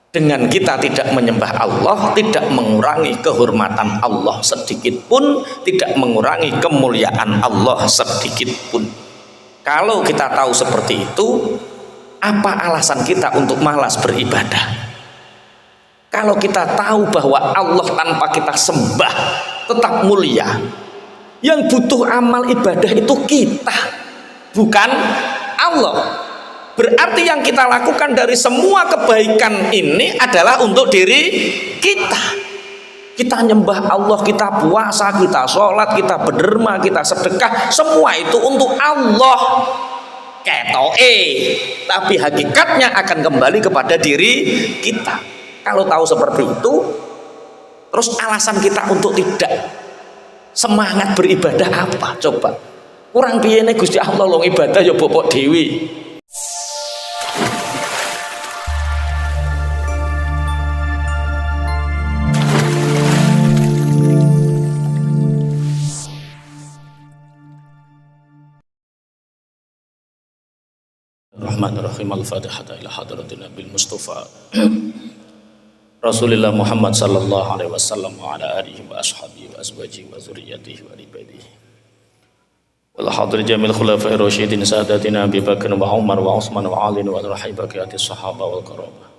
Dengan kita tidak menyembah Allah, tidak mengurangi kehormatan Allah sedikit pun, tidak mengurangi kemuliaan Allah sedikit pun. Kalau kita tahu seperti itu, apa alasan kita untuk malas beribadah? Kalau kita tahu bahwa Allah tanpa kita sembah tetap mulia, yang butuh amal ibadah itu kita, bukan Allah. Berarti yang kita lakukan dari semua kebaikan ini adalah untuk diri kita. Kita nyembah Allah, kita puasa, kita sholat, kita berderma, kita sedekah, semua itu untuk Allah. Ketoke, tapi hakikatnya akan kembali kepada diri kita. Kalau tahu seperti itu, terus alasan kita untuk tidak semangat beribadah apa? Coba. Kurang piye nek Gusti Allah long ibadah ya bobok dewi. Bismillahirrahmanirrahim. Al-Fatihah ila hadratin Nabil Mustafa Rasulullah Muhammad sallallahu alaihi wasallam wa ala alihi wa ashabihi wa azwajihi wa zurriyyatihi wa ibadihi wal hadir jamil khulafa'ir rasyidin sadatina Abi Bakar wa Umar wa Utsman wa Ali wa rahibati sahaba wal qarabah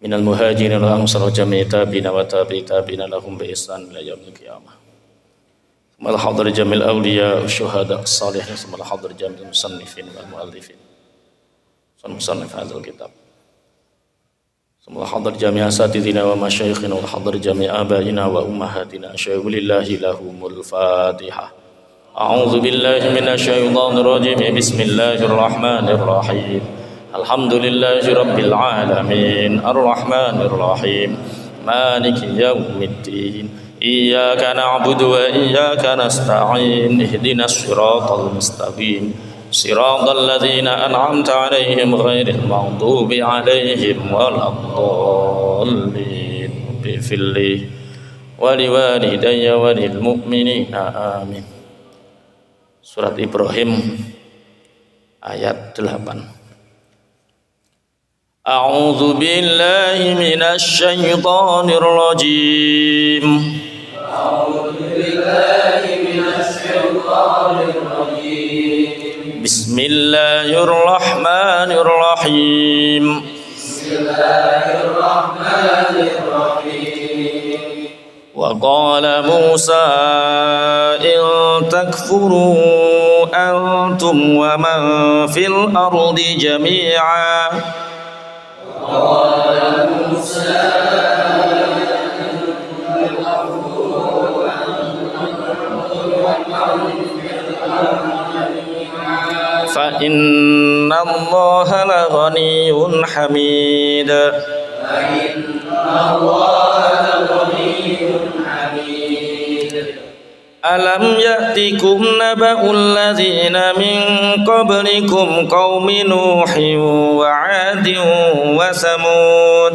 minal muhajirin wal ansar jami'i tabi'ina wa tabi'ina lahum bi ihsan ila yaumil qiyamah. Mal hadir jamil awliya wa syuhada as-salihin mal hadir jamil musannifin wal muallifin musannif hadzal kitab. Semua hadir jami' asatidina wa masyayikhina wa hadir jami' abaina wa ummahatina syaikhlillahi lahumul Fatihah. A'udzu billahi minasyaitonir rajim. Bismillahirrahmanirrahim. Alhamdulillahi rabbil alamin arrahmanir rahim maliki yaumiddin iyyaka na'budu wa iyyaka nasta'in ihdinas siratal mustaqim Siratal ladzina an'amta 'alaihim ghairil maghdubi 'alaihim waladdallin. Bifilli wa liwalidayya wa lil mu'minina amin. Surat Ibrahim ayat 8. A'udzu billahi minasy syaithanir rajim. A'udzu billahi minasy syaithanir rajim. Bismillahirrahmanirrahim. Bismillahirrahmanirrahim. Wa qala Musa in takfuru antum wa man fil ardi jami'a. Wa qala Musa fa inna Allaha laghaniyyun hamid. Alam ya'tikum naba'ul ladzina min qablikum qaumi Nuhin wa 'adin wa Samud.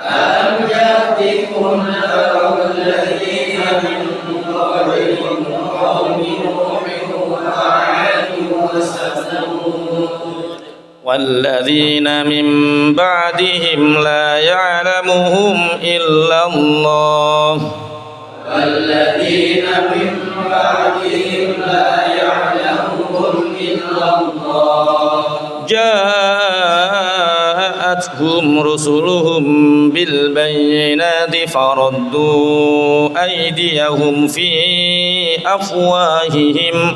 Alam ya'tikum naba'ul ladzina min qablikum qaumi Nuhin wa 'adin wa Samud. والذين من بعدهم لا يعلمهم إلا الله والذين من بعدهم لا يعلمهم إلا الله جاءتهم رسلهم بالبينات فردوا أيديهم في أفواههم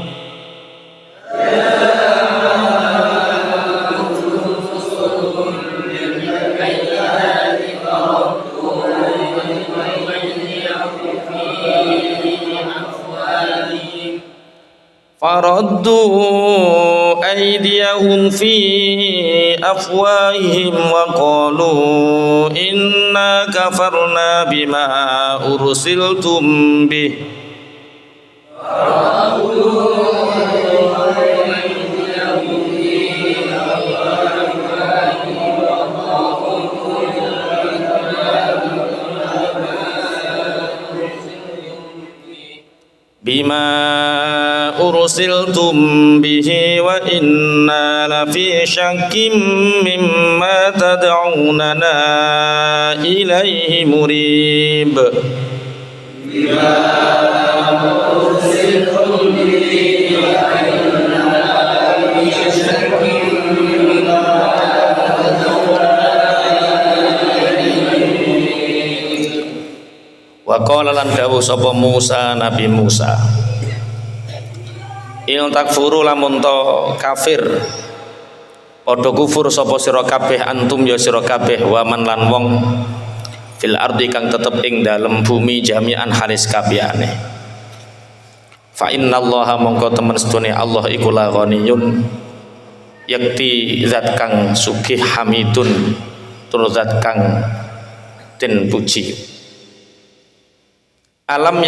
فردوا أيديهم في أفواههم وقالوا إنا كفرنا بما أرسلتم به بما أرسلتم به وإنا لفي شك مما تدعوننا إليه مريب Wa qala lan dawuh sapa Musa Nabi Musa Il takfuru lamun to kafir padha kufur sapa sira kabeh antum ya sira kabeh waman lan wong fil ardi kang tetep ing dalem bumi jami'an halis kabehane fa innallaha mongko temen sedune Allah iku la ghaniyun yakti zat kang sugih hamidun tur zat kang den puji Alam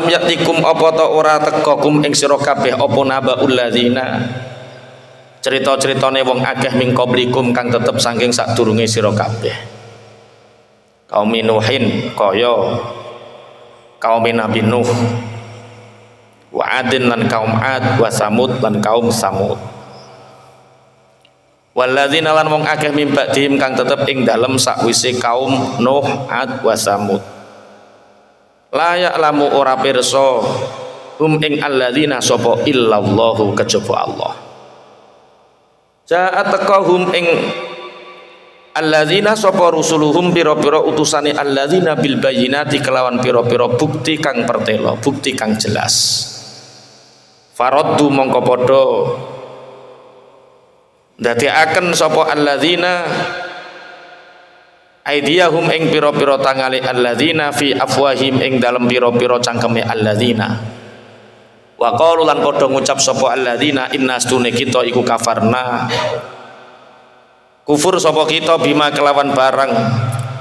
yaktikum apa ta ora teka kum ing sira kabeh apa nabaul ladzina cerita-ceritane wong akeh ming qablikum kang tetep saking sadurunge sira kabeh kaum Nuhin kaya kaum Nabi Nuh wa Adin lan kaum Ad wa Samud lan kaum Samud Walladzina lan wong akeh mim ba'dihim kang tetep ing dalem sakwise kaum Nuh, Ad wa Samud. La ya'lamu ora pirsa hum ing alladzina sapa illallahu kejaba Allah. Ja'at taqahum ing alladzina sapa rusuluhum pira-pira utusane alladzina bil bayyinati kelawan pira-pira bukti kang pertela, bukti kang jelas. Faraddu mongko padha dadi akan sapa alladzina aidiyahum ing pira-pira tangale alladzina fi afwahim ing dalem pira-pira cangkeme alladzina wa qalu lan padha ngucap sapa alladzina inna astune kita iku kafarna kufur sapa kita bima kelawan barang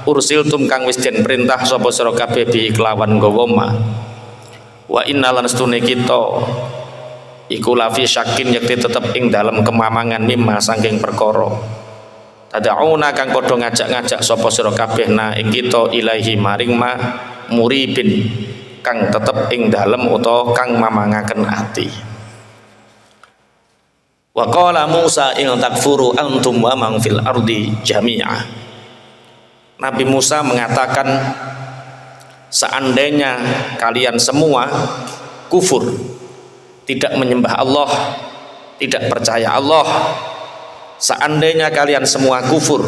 ursiltum kang wis den perintah sapa sira kabeh bi kelawan nggawa ma wa inna lan astune kita iku lafi syakin yakti tetep ing dalam kemamangan mimma saking perkara tad'una kang padha ngajak-ngajak sapa sira kabeh na ing kita ilahi maring ma muribin kang tetep ing dalem utawa kang mamangaken ati wa qala Musa in takfuru antum wa man fil ardi jami'a Nabi Musa mengatakan seandainya kalian semua kufur tidak menyembah Allah, tidak percaya Allah. Seandainya kalian semua kufur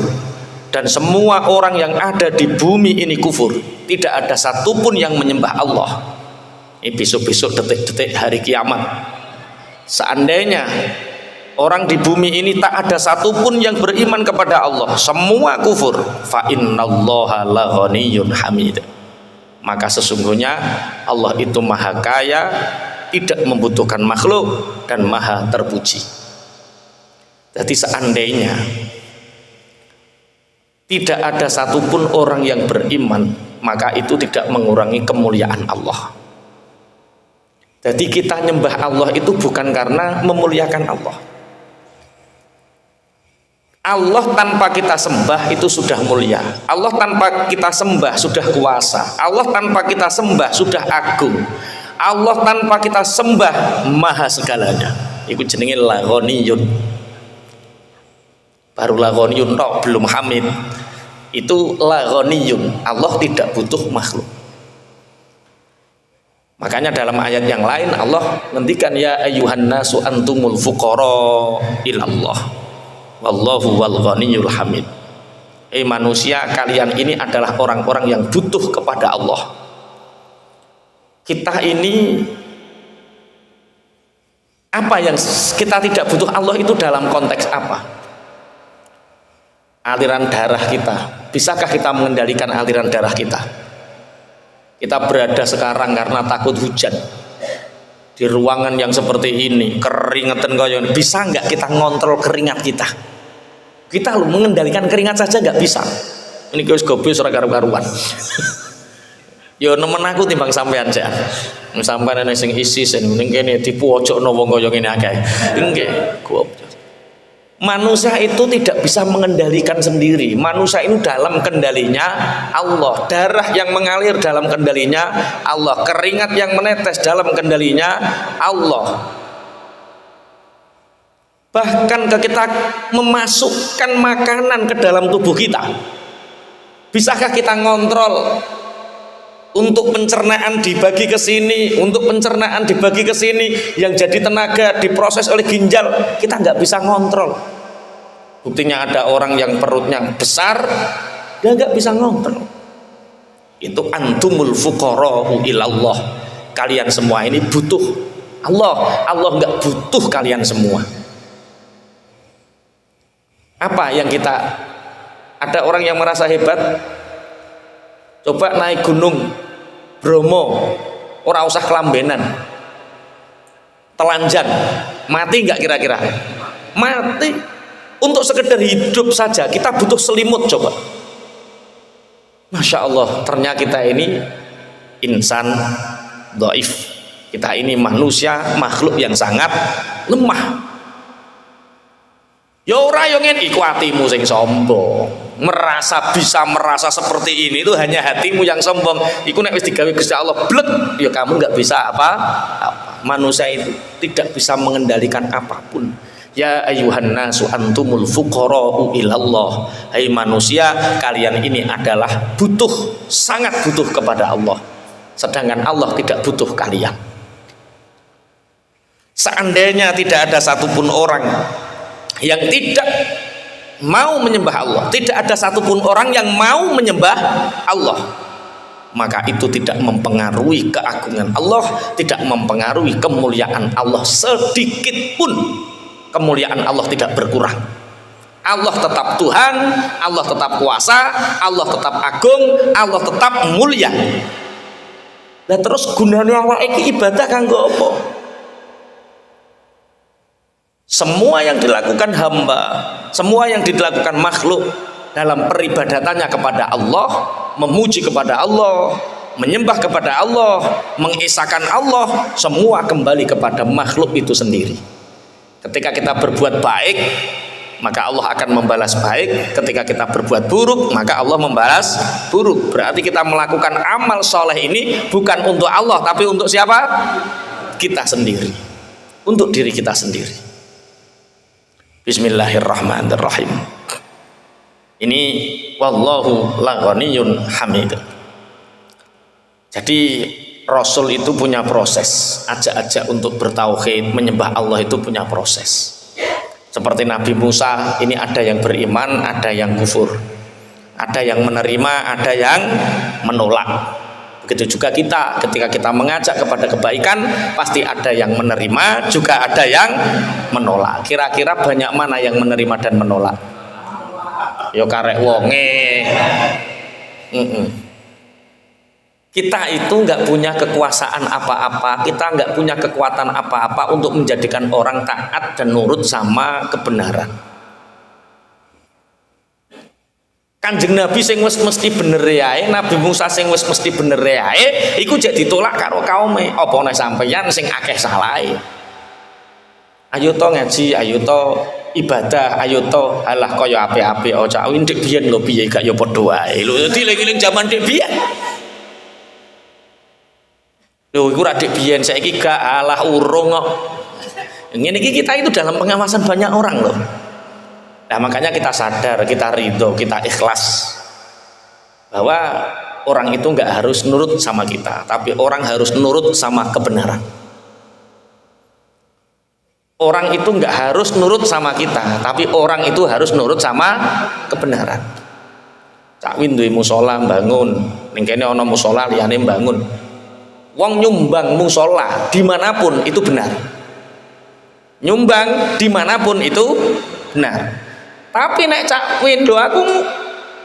dan semua orang yang ada di bumi ini kufur, tidak ada satupun yang menyembah Allah. Ini besok-besok detik-detik hari kiamat. Seandainya orang di bumi ini tak ada satupun yang beriman kepada Allah, semua kufur, fa innallaha la ghaniyyun hamid. Maka sesungguhnya Allah itu maha kaya, tidak membutuhkan makhluk dan maha terpuji. Jadi seandainya tidak ada satupun orang yang beriman, maka itu tidak mengurangi kemuliaan Allah. Jadi kita nyembah Allah itu bukan karena memuliakan Allah. Allah tanpa kita sembah itu sudah mulia. Allah tanpa kita sembah sudah kuasa. Allah tanpa kita sembah sudah agung. Allah tanpa kita sembah maha segalanya. Iku jenenge la ghaniyun. Baru la ghaniyun tok belum hamid. Itu la ghaniyun. Allah tidak butuh makhluk. Makanya dalam ayat yang lain Allah ngendikan ya ayyuhan nasu antumul fuqara ilallah. Wallahu wal ghaniyul hamid. Manusia kalian ini adalah orang-orang yang butuh kepada Allah. Kita ini apa yang kita tidak butuh Allah itu dalam konteks apa? Aliran darah kita, bisakah kita mengendalikan aliran darah kita? Kita berada sekarang karena takut hujan di ruangan yang seperti ini, keringetan kaya ini, bisa nggak kita ngontrol keringat kita? Kita mengendalikan keringat saja nggak bisa. Ini wis gobis ora karu-karuan. Yo nemen aku timbang sampean jan. Sampean ana sing isi sing ning kene dipuojokno wong kaya ngene akeh. Nggih, manusia itu tidak bisa mengendalikan sendiri. Manusia itu dalam kendalinya Allah. Darah yang mengalir dalam kendalinya Allah. Keringat yang menetes dalam kendalinya Allah. bahkan kita memasukkan makanan ke dalam tubuh kita. Bisakah kita ngontrol untuk pencernaan dibagi ke sini, untuk pencernaan dibagi ke sini, yang jadi tenaga diproses oleh ginjal, kita nggak bisa ngontrol. Buktinya ada orang yang perutnya besar, dia nggak bisa ngontrol. Itu antumul fuqara'u ilallah. Kalian semua ini butuh Allah. Allah nggak butuh kalian semua. Apa yang kita, ada orang yang merasa hebat, coba naik gunung Bromo, ora usah kelambenan, telanjang, mati nggak kira-kira? Mati. Untuk sekedar hidup saja kita butuh selimut. Coba, Masya Allah, ternyata kita ini insan dhaif, kita ini manusia, makhluk yang sangat lemah. Ya ora yo ngene iku atimu sing sombong. Merasa seperti ini itu hanya hatimu yang sombong. Iku nek wis digawe Gusti Allah blek, ya kamu nggak bisa apa. Manusia itu tidak bisa mengendalikan apapun. Ya ayyuhan nasu antumul fuqara'u ilallah. Hai manusia, kalian ini adalah butuh, sangat butuh kepada Allah. Sedangkan Allah tidak butuh kalian. Seandainya tidak ada satupun orang yang tidak mau menyembah Allah, tidak ada satupun orang yang mau menyembah Allah, maka itu tidak mempengaruhi keagungan Allah, tidak mempengaruhi kemuliaan Allah sedikit pun. Kemuliaan Allah tidak berkurang. Allah tetap Tuhan, Allah tetap kuasa, Allah tetap agung, Allah tetap mulia. Nah terus gunanya awake iki ibadah kanggo apa? Semua yang dilakukan hamba, semua yang dilakukan makhluk dalam peribadatannya kepada Allah, memuji kepada Allah, menyembah kepada Allah, mengesahkan Allah, semua kembali kepada makhluk itu sendiri. Ketika kita berbuat baik, maka Allah akan membalas baik. Ketika kita berbuat buruk, maka Allah membalas buruk. Berarti kita melakukan amal soleh ini bukan untuk Allah, tapi untuk siapa? Kita sendiri, untuk diri kita sendiri. Bismillahirrahmanirrahim. Ini wallahu la ghaniyun hamid. Jadi Rasul itu punya proses, ajak-ajak untuk bertauhid, menyembah Allah itu punya proses. Seperti Nabi Musa, ini ada yang beriman, ada yang kufur, ada yang menerima, ada yang menolak. Begitu juga kita, ketika kita mengajak kepada kebaikan, pasti ada yang menerima, juga ada yang menolak. Kira-kira banyak mana yang menerima dan menolak? Yo karek wonge. Kita itu nggak punya kekuasaan apa-apa, kita nggak punya kekuatan apa-apa untuk menjadikan orang taat dan nurut sama kebenaran. Kanjeng Nabi sing wis mesti bener ae, Nabi Musa sing wis mesti bener ae, iku jek ditolak karo kaume. Apa nek sampeyan sing akeh salahe? Ayo to ngaji, ayo to ibadah, ayo to alah kaya apik-apik cak ndek biyen lho piye gak ya padha wae. Lho dieling-eling jaman ndek biyen. Lho iku ra dik biyen, saiki gak alah urung kok. Ngene iki kita itu dalam pengawasan banyak orang loh. Nah makanya kita sadar, kita ridho, kita ikhlas bahwa orang itu nggak harus nurut sama kita, tapi orang harus nurut sama kebenaran. Orang itu nggak harus nurut sama kita, tapi orang itu harus nurut sama kebenaran. Cak Win duwe musola bangun, ning kene ana musola liyane bangun. Wong nyumbang musola dimanapun itu benar. Nyumbang dimanapun itu benar. Tapi nek Cak Win lho aku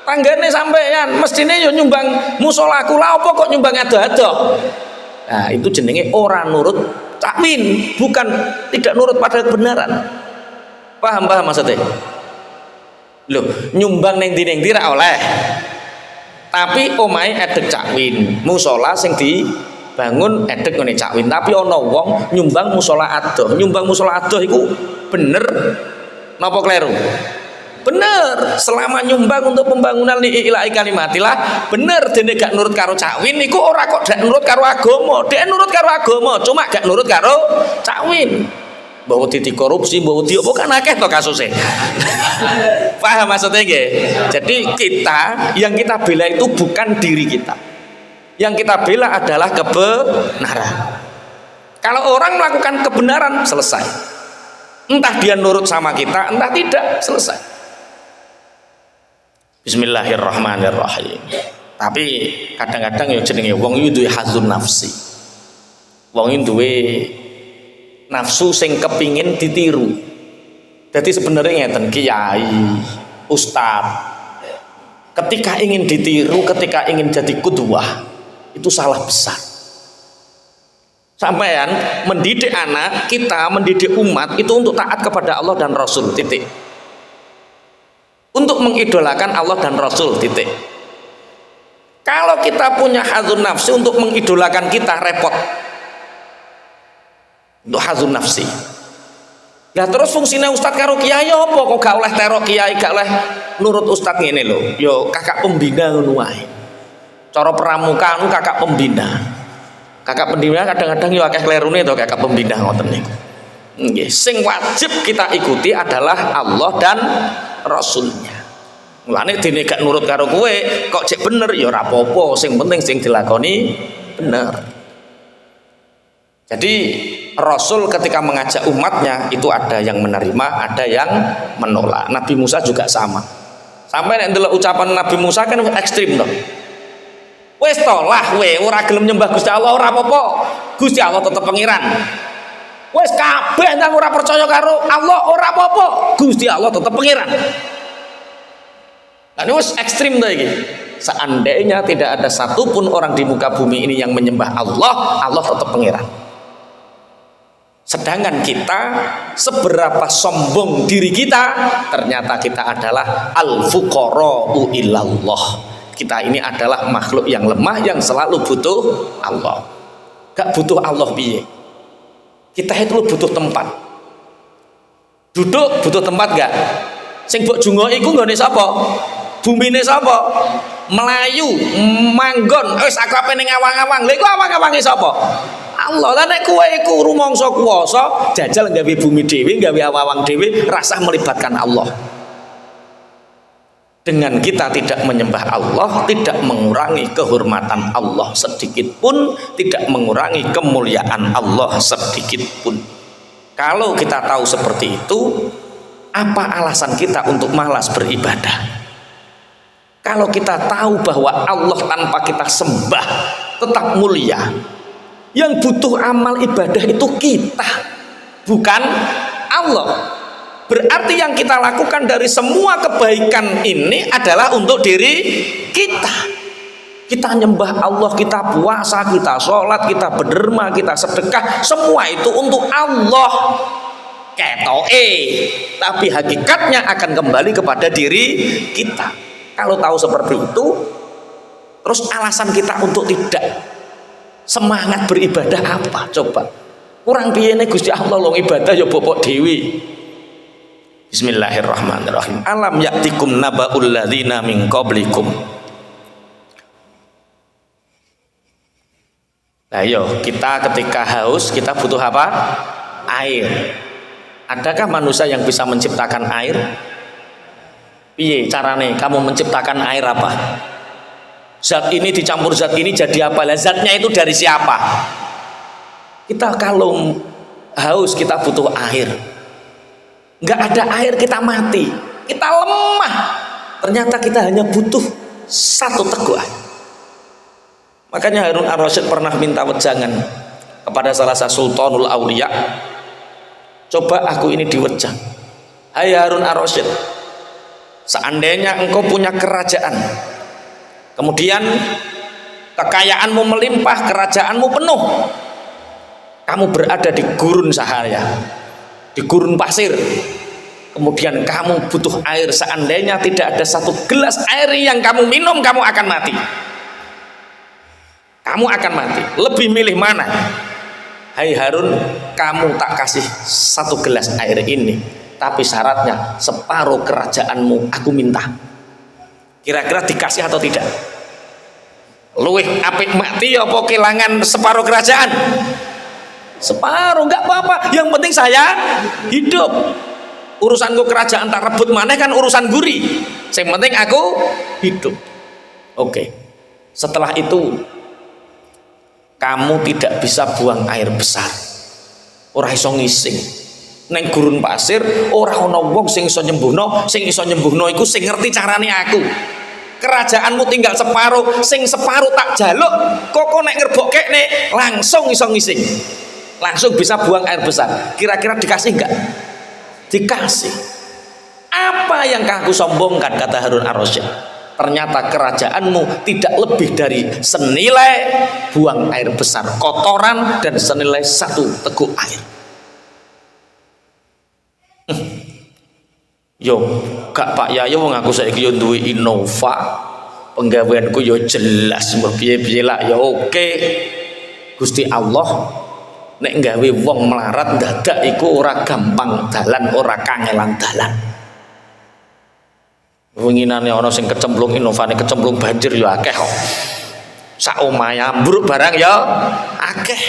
tanggane sampeyan mestine yo nyumbang musolaku lah apa kok nyumbang ado-ado. Nah, itu jenenge ora nurut Cak Win, bukan tidak nurut pada kebenaran. Paham maksudnya? Lho, nyumbang ning ndi ra oleh. Tapi omahe edek Cak Win, musola sing dibangun edek ngene Cak Win, tapi ana wong nyumbang musola adoh. Nyumbang musola adoh iku bener napa kleru? Bener, selama nyumbang untuk pembangunan lillahi kalimatillah bener. Dene gak nurut karo Cak Win iku ora kok gak nurut karo agama. Dek nurut karo agama, cuma gak nurut karo Cak Win. Mbok wedi korupsi, mbok wedi apa kan akeh to kasuse. Paham maksudnya nggih? Jadi yang kita bela itu bukan diri kita. Yang kita bela adalah kebenaran. Kalau orang melakukan kebenaran, selesai. Entah dia nurut sama kita, entah tidak, selesai. Bismillahirrahmanirrahim. Tapi kadang-kadang ya jenenge wong iki duwe hazun nafsi. Wong iki duwe nafsu sing kepingin ditiru. Jadi sebenarnya ngeten kiai, ustadz, ketika ingin ditiru, ketika ingin jadi qudwah, itu salah besar. Sampean mendidik anak kita, mendidik umat itu untuk taat kepada Allah dan Rasul, titik. Untuk mengidolakan Allah dan Rasul, titik. Kalau kita punya hazun nafsi untuk mengidolakan kita, repot. Untuk hazun nafsi. Lah terus fungsinya ustadz karo kiai apa kok gak oleh terok kiai, gak oleh nurut ustadz ngene lho. Yo kakak pembina ngono wae. Cara pramuka anu kakak pembina. Kakak pembina kadang-kadang yo akeh klerune to kakak pembina ngoten niku. Nggih, sing wajib kita ikuti adalah Allah dan Rasulnya. Mulane dene gak nurut karo kowe kok cek bener ya ora apa-apa, sing penting sing dilakoni bener. Jadi Rasul ketika mengajak umatnya itu ada yang menerima, ada yang menolak. Nabi Musa juga sama. Sampai nek ndelok ucapan Nabi Musa kan ekstrim to. Wis to lah kowe ora gelem nyembah Gusti Allah ora apa-apa. Gusti Allah tetep pangeran. Wis kabeh nang ora percaya karo Allah ora apa-apa. Gusti Allah tetep pangeran. Nah, ini wis ekstrim to iki. Seandainya tidak ada satupun orang di muka bumi ini yang menyembah Allah, Allah tetap pangeran. Sedangkan kita, seberapa sombong diri kita, ternyata kita adalah al-fuqara'u ilallah. Kita ini adalah makhluk yang lemah yang selalu butuh Allah. Gak butuh Allah piye? Kita itu butuh tempat. Duduk butuh tempat gak? Sing mbok jungo iku nggone sapa? Bumine sapa? Melayu, manggon, wis akrabe ning awang-awang. Lha iku awang-awange sapa? Allah. Lah nek kowe iku rumangsa kuwasa, jajal gawe bumi dhewe, gawe awang-awang dhewe, rasah melibatkan Allah. Dengan kita tidak menyembah Allah, tidak mengurangi kehormatan Allah sedikit pun, tidak mengurangi kemuliaan Allah sedikit pun. Kalau kita tahu seperti itu, apa alasan kita untuk malas beribadah? Kalau kita tahu bahwa Allah tanpa kita sembah tetap mulia, yang butuh amal ibadah itu kita, bukan Allah. Berarti yang kita lakukan dari semua kebaikan ini adalah untuk diri kita. Kita nyembah Allah, kita puasa, kita sholat, kita berderma, kita sedekah, semua itu untuk Allah. Ketoke, tapi hakikatnya akan kembali kepada diri kita. Kalau tahu seperti itu, terus alasan kita untuk tidak semangat beribadah apa? Coba. Kurang piyene Gusti Allah long ibadah ya bobok dewi. Bismillahirrahmanirrahim. Alam yaktikum naba'ul ladzina min qablikum. Ayo, kita ketika haus kita butuh apa? Air. Adakah manusia yang bisa menciptakan air? Piye carane kamu menciptakan air apa? Zat ini dicampur zat ini jadi apa? Zatnya itu dari siapa? Kita kalau haus kita butuh air. Nggak ada air kita mati. Kita lemah. Ternyata kita hanya butuh satu teguk air. Makanya Harun ar-Rasyid pernah minta wejangan kepada salah satu Sultanul Auliya. Coba aku ini diwejang. Hai Harun ar-Rasyid, seandainya engkau punya kerajaan, kemudian kekayaanmu melimpah, kerajaanmu penuh, kamu berada di gurun Sahara, di gurun pasir, kemudian kamu butuh air, seandainya tidak ada satu gelas air yang kamu minum, kamu akan mati. Kamu akan mati. Lebih milih mana? Hai Harun, kamu tak kasih satu gelas air ini, tapi syaratnya separuh kerajaanmu aku minta. Kira-kira dikasih atau tidak? Luwih apik mati apa kehilangan separuh kerajaan? Separuh nggak apa-apa, yang penting saya hidup. Urusanku kerajaan tak rebut maneh kan urusan guri. Yang penting aku hidup. Oke. Setelah itu kamu tidak bisa buang air besar. Ora iso ngising. Neng gurun pasir ora ana wong sing iso nyembuhno, sing iso nyembuhno iku sing ngerti carane aku. Kerajaanmu tinggal separuh, sing separuh tak jaluk, kok nek ngerbokekne langsung iso ngising. Langsung bisa buang air besar. Kira-kira dikasih enggak? Dikasih. Apa yang kamu sombongkan, kata Harun ar-Rasyid? Ternyata kerajaanmu tidak lebih dari senilai buang air besar kotoran dan senilai satu teguk air. Yo, gak Pak Yayo wong aku saiki yo duwe Innova. Penggaweanku yo jelas, mbok piye-piye lah ya oke. Gusti Allah nek gawe wong melarat dadak iku ora gampang dalan, ora kangelan dalan. Winginane ana sing kecemplung Innovane kecemplung banjir ya akeh kok. Sak omahe ambruk barang ya akeh.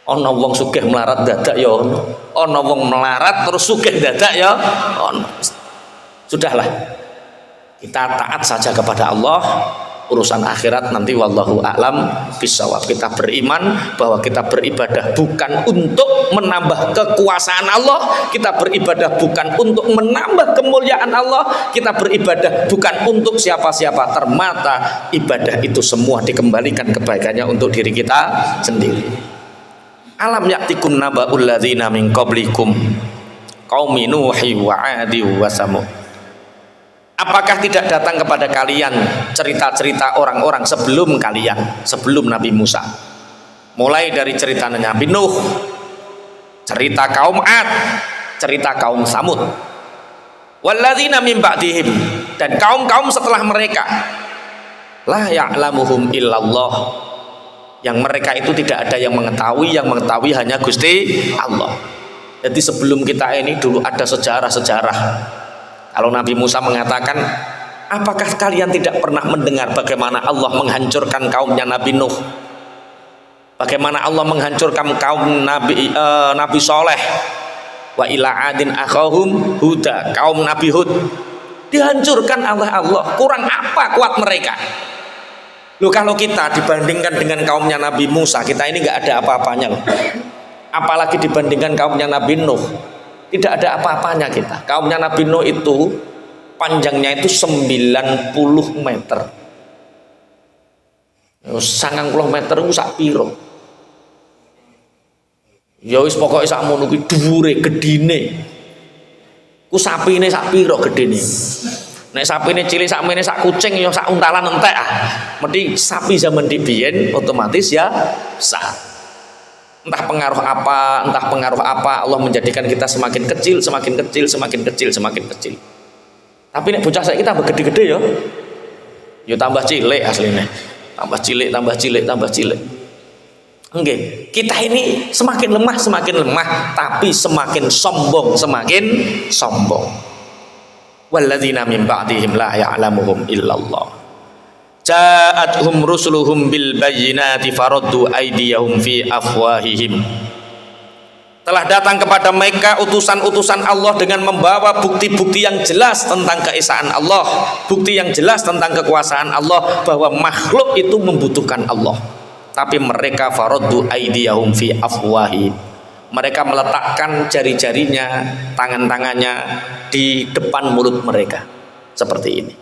Ana wong sugih melarat dadak ya ono. Ana wong melarat terus sugih dadak ya ono. Sudahlah. Kita taat saja kepada Allah. Urusan akhirat nanti wallahu a'lam bishawab. Kita beriman bahwa kita beribadah bukan untuk menambah kekuasaan Allah, kita beribadah bukan untuk menambah kemuliaan Allah, kita beribadah bukan untuk siapa-siapa, termata ibadah itu semua dikembalikan kebaikannya untuk diri kita sendiri. Alam ya'tikum naba'ul ladzina min qablikum qaumi nuhi wa 'adi wa samud. Apakah tidak datang kepada kalian cerita-cerita orang-orang sebelum kalian, sebelum Nabi Musa? Mulai dari cerita Nabi Nuh, cerita kaum Ad, cerita kaum Samud. Walladzina min ba'dihim, dan kaum-kaum setelah mereka. La ya'lamuhum illallah. Yang mereka itu tidak ada yang mengetahui hanya Gusti Allah. Jadi sebelum kita ini dulu ada sejarah-sejarah. Kalau Nabi Musa mengatakan, apakah kalian tidak pernah mendengar bagaimana Allah menghancurkan kaumnya Nabi Nuh, bagaimana Allah menghancurkan kaum Nabi Soleh, wa ila adin akhahum huda, kaum Nabi Hud dihancurkan oleh Allah. Kurang apa kuat mereka? Loh, kalau kita dibandingkan dengan kaumnya Nabi Musa, kita ini nggak ada apa-apanya loh. Apalagi dibandingkan kaumnya Nabi Nuh, tidak ada apa-apanya kita. Kaumnya Nabi Nuh itu panjangnya itu 90 meter. 90 meter itu sak piro? Ya wis pokoke sak mono kuwi dhuwure gedine. Ku sapine sak piro gedine? Nek sapine cilik sakmene sak kucing ya sak untalan entek ah. Mesti sapi zaman dibiyen otomatis ya besar. Entah pengaruh apa Allah menjadikan kita semakin kecil. Tapi nek bocah saiki tambah gede-gede ya. Ya tambah cilik asline. Tambah cilik. Nggih, kita ini semakin lemah, tapi semakin sombong. Walladzina min ba'dihim la ya'lamuhum illallah. Ja'atuhum rusuluhum bil bayyinati faraddu aydiyahum fi afwahihim. Telah datang kepada mereka utusan-utusan Allah dengan membawa bukti-bukti yang jelas tentang keesaan Allah, bukti yang jelas tentang kekuasaan Allah, bahwa makhluk itu membutuhkan Allah. Tapi mereka faraddu aydiyahum fi afwahihim. Mereka meletakkan jari-jarinya, tangan-tangannya di depan mulut mereka seperti ini.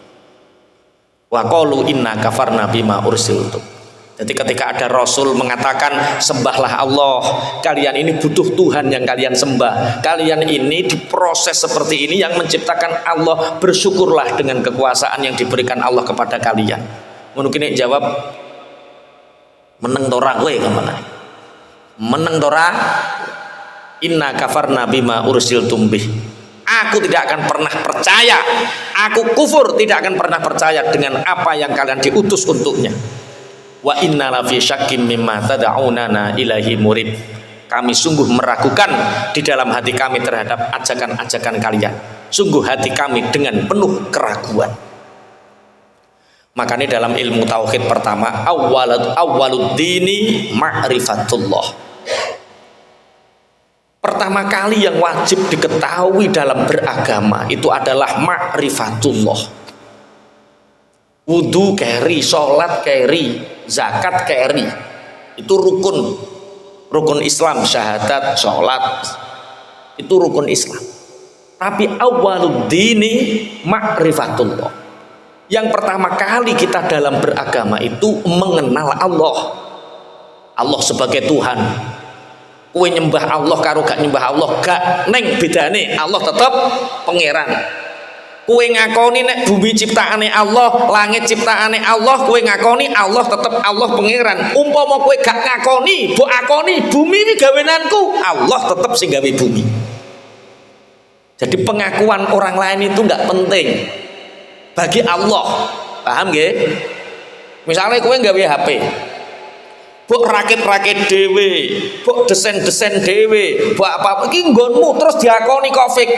Wa qalu inna kafarna bima ursiltum. Jadi ketika ada Rasul mengatakan sembahlah Allah, kalian ini butuh Tuhan yang kalian sembah, kalian ini diproses seperti ini yang menciptakan Allah, bersyukurlah dengan kekuasaan yang diberikan Allah kepada kalian. Mungkin jawab meneng tora kowe kemana? Meneng tora. Inna kafarna bima ursiltum bih. Aku tidak akan pernah percaya, aku kufur tidak akan pernah percaya dengan apa yang kalian diutus untuknya. Wa inna la fi syakkim mimma tad'unana ilahi murib. Kami sungguh meragukan di dalam hati kami terhadap ajakan-ajakan kalian. Sungguh hati kami dengan penuh keraguan. Makanya dalam ilmu tauhid pertama awwaluddini ma'rifatullah. Pertama kali yang wajib diketahui dalam beragama itu adalah ma'rifatullah. Wudu keri, sholat keri, zakat keri. Itu rukun Islam, syahadat, sholat, itu rukun Islam. Tapi awwaluddini ma'rifatullah. Yang pertama kali kita dalam beragama itu mengenal Allah. Allah sebagai Tuhan. Kowe nyembah Allah karo gak nyembah Allah gak neng bedane, Allah tetap pangeran. Kowe ngakoni nek bumi ciptaane Allah, langit ciptaane Allah, kowe ngakoni Allah tetap Allah pangeran. Umpama kowe gak ngakoni, mbok akoni bumi iki gawenanku, Allah tetap sing gawe bumi. Jadi pengakuan orang lain itu enggak penting bagi Allah. Paham nggih? Misalnya kowe gawe HP, buk rakit-rakit dewe, buk desain-desain dewe, buk apa-apa iki nggonmu terus diakoni Taufik.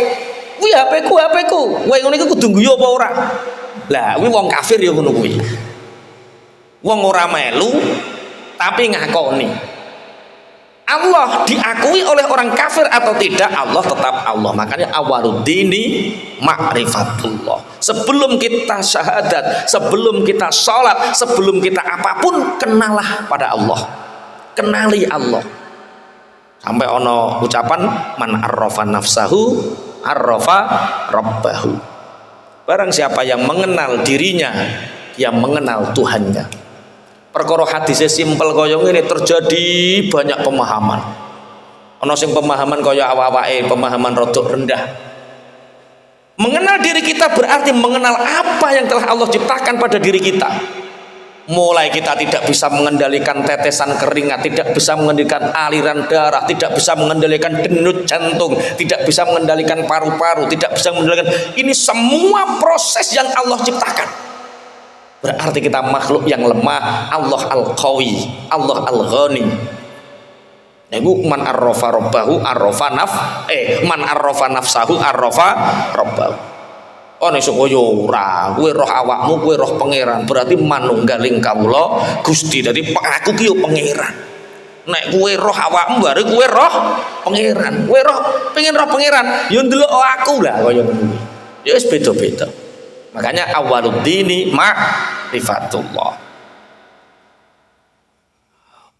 Kuwi HP-ku, kowe ngono iku kudu guyu apa ora? Lah, kuwi wong kafir ya ngono kuwi. Wong ora melu tapi ngakoni. Allah diakui oleh orang kafir atau tidak, Allah tetap Allah. Makanya awaluddini ma'rifatullah. Sebelum kita syahadat, sebelum kita sholat, sebelum kita apapun, kenalah pada Allah, kenali Allah. Sampai ono ucapan man arrafa nafsahu arrafa rabbahu. Barang siapa yang mengenal dirinya, dia mengenal Tuhannya. Perkara hadisnya simpel kaya ngene, terjadi banyak pemahaman. Ana sing pemahaman kaya awak-awake, pemahaman rodok rendah. Mengenal diri kita berarti mengenal apa yang telah Allah ciptakan pada diri kita. Mulai kita tidak bisa mengendalikan tetesan keringat, tidak bisa mengendalikan aliran darah, tidak bisa mengendalikan denyut jantung, tidak bisa mengendalikan paru-paru, tidak bisa mengendalikan, ini semua proses yang Allah ciptakan. Berarti kita makhluk yang lemah. Allah al-qawi, Allah al-ghani. Niku man arrafa rabbahu arrafa man arrafa nafsahu arrafa rabbahu. Oh nek sok yo ora, kowe roh awakmu, kowe roh pangeran. Berarti manunggaling kawula Gusti. Dadi aku ki yo pangeran. Nek kowe roh awakmu bare kowe roh pangeran. Kowe roh pengen roh pangeran, yo ndelok aku lah kaya ngono. Ya wis beda-beda. Makanya awaluddini ma'rifatullah.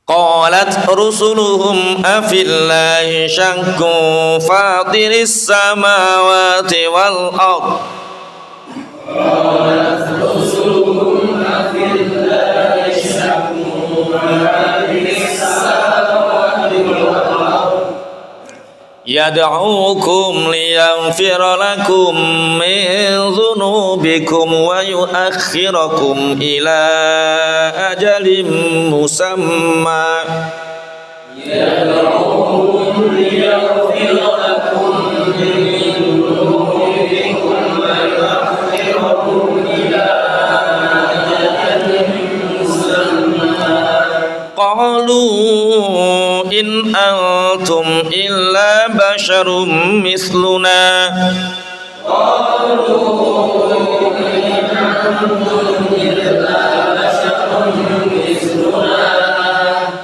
Qalat rusuluhum afillahi syakkun fatiris samawati wal ard. Qalat rusuluhum afillahi syakkun fatiris samawati wal ard. Yad'ukum liyaghfira lakum min dhunubikum wa yuakhkhirakum ila ajalin musamma. Yad'ukum liyaghfira lakum min dhunubikum wa yuakhkhirakum ila ajalin musamma. Qalu in antum illa basharum misluna.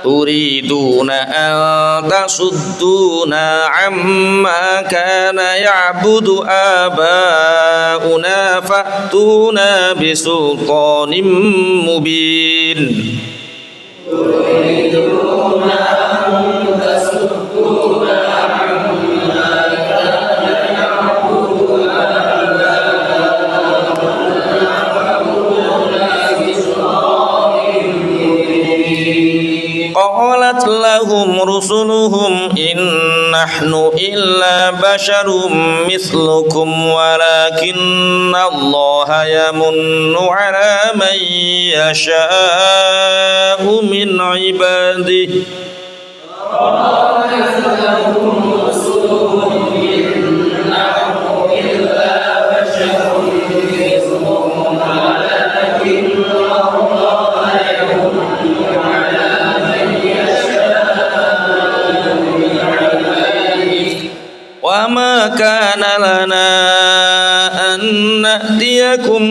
Turiduna an tasudduna amma kana ya'budu abauna fa'tuna bisultanin mubin. Qalat lahum rusuluhum in nahnu illa basharum mithlukum walakinna Allaha yamunnu ala man yasha'u min ibadihi. Qalat lahum rusuluhum in nahnu illa basharum mithlukum walakinna Allaha yamunnu ala وما كان لنا أن نأتيكم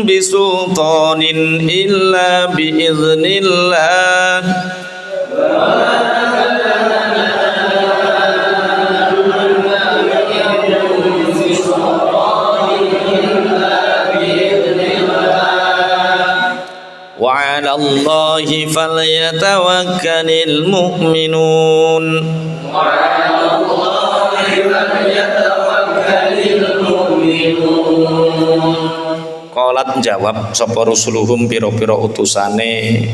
بسلطان إلا بإذن الله 'ala Allahi falyatawakkalul mu'minun. Qalat jawab sapa rusuluhum pira-pira utusane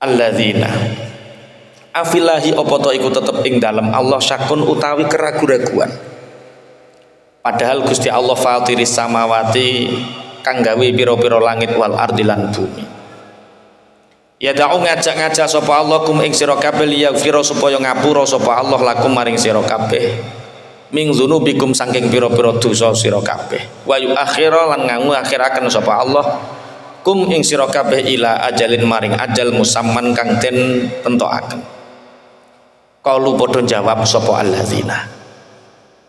alladzina afilahi apa to iku tetep ing dalem Allah syakun utawi keragu-raguan. Padahal Gusti Allah fatiris samawati kang gawe pira-pira langit wal ardi lan bumi. Ya da'u ngajak-ngajak sapa Allah kum ing sira kabeh liyaghfira supaya ngapura sapa Allah lakum maring sira kabeh ming dzunubikum saking pira-pira dosa sira kabeh wa yuakhira lan ngakhiraken sapa Allah kum ing sira kabeh ila ajalin maring ajal musamman kang den tentokaken. Qalu padha jawab sapa alladzina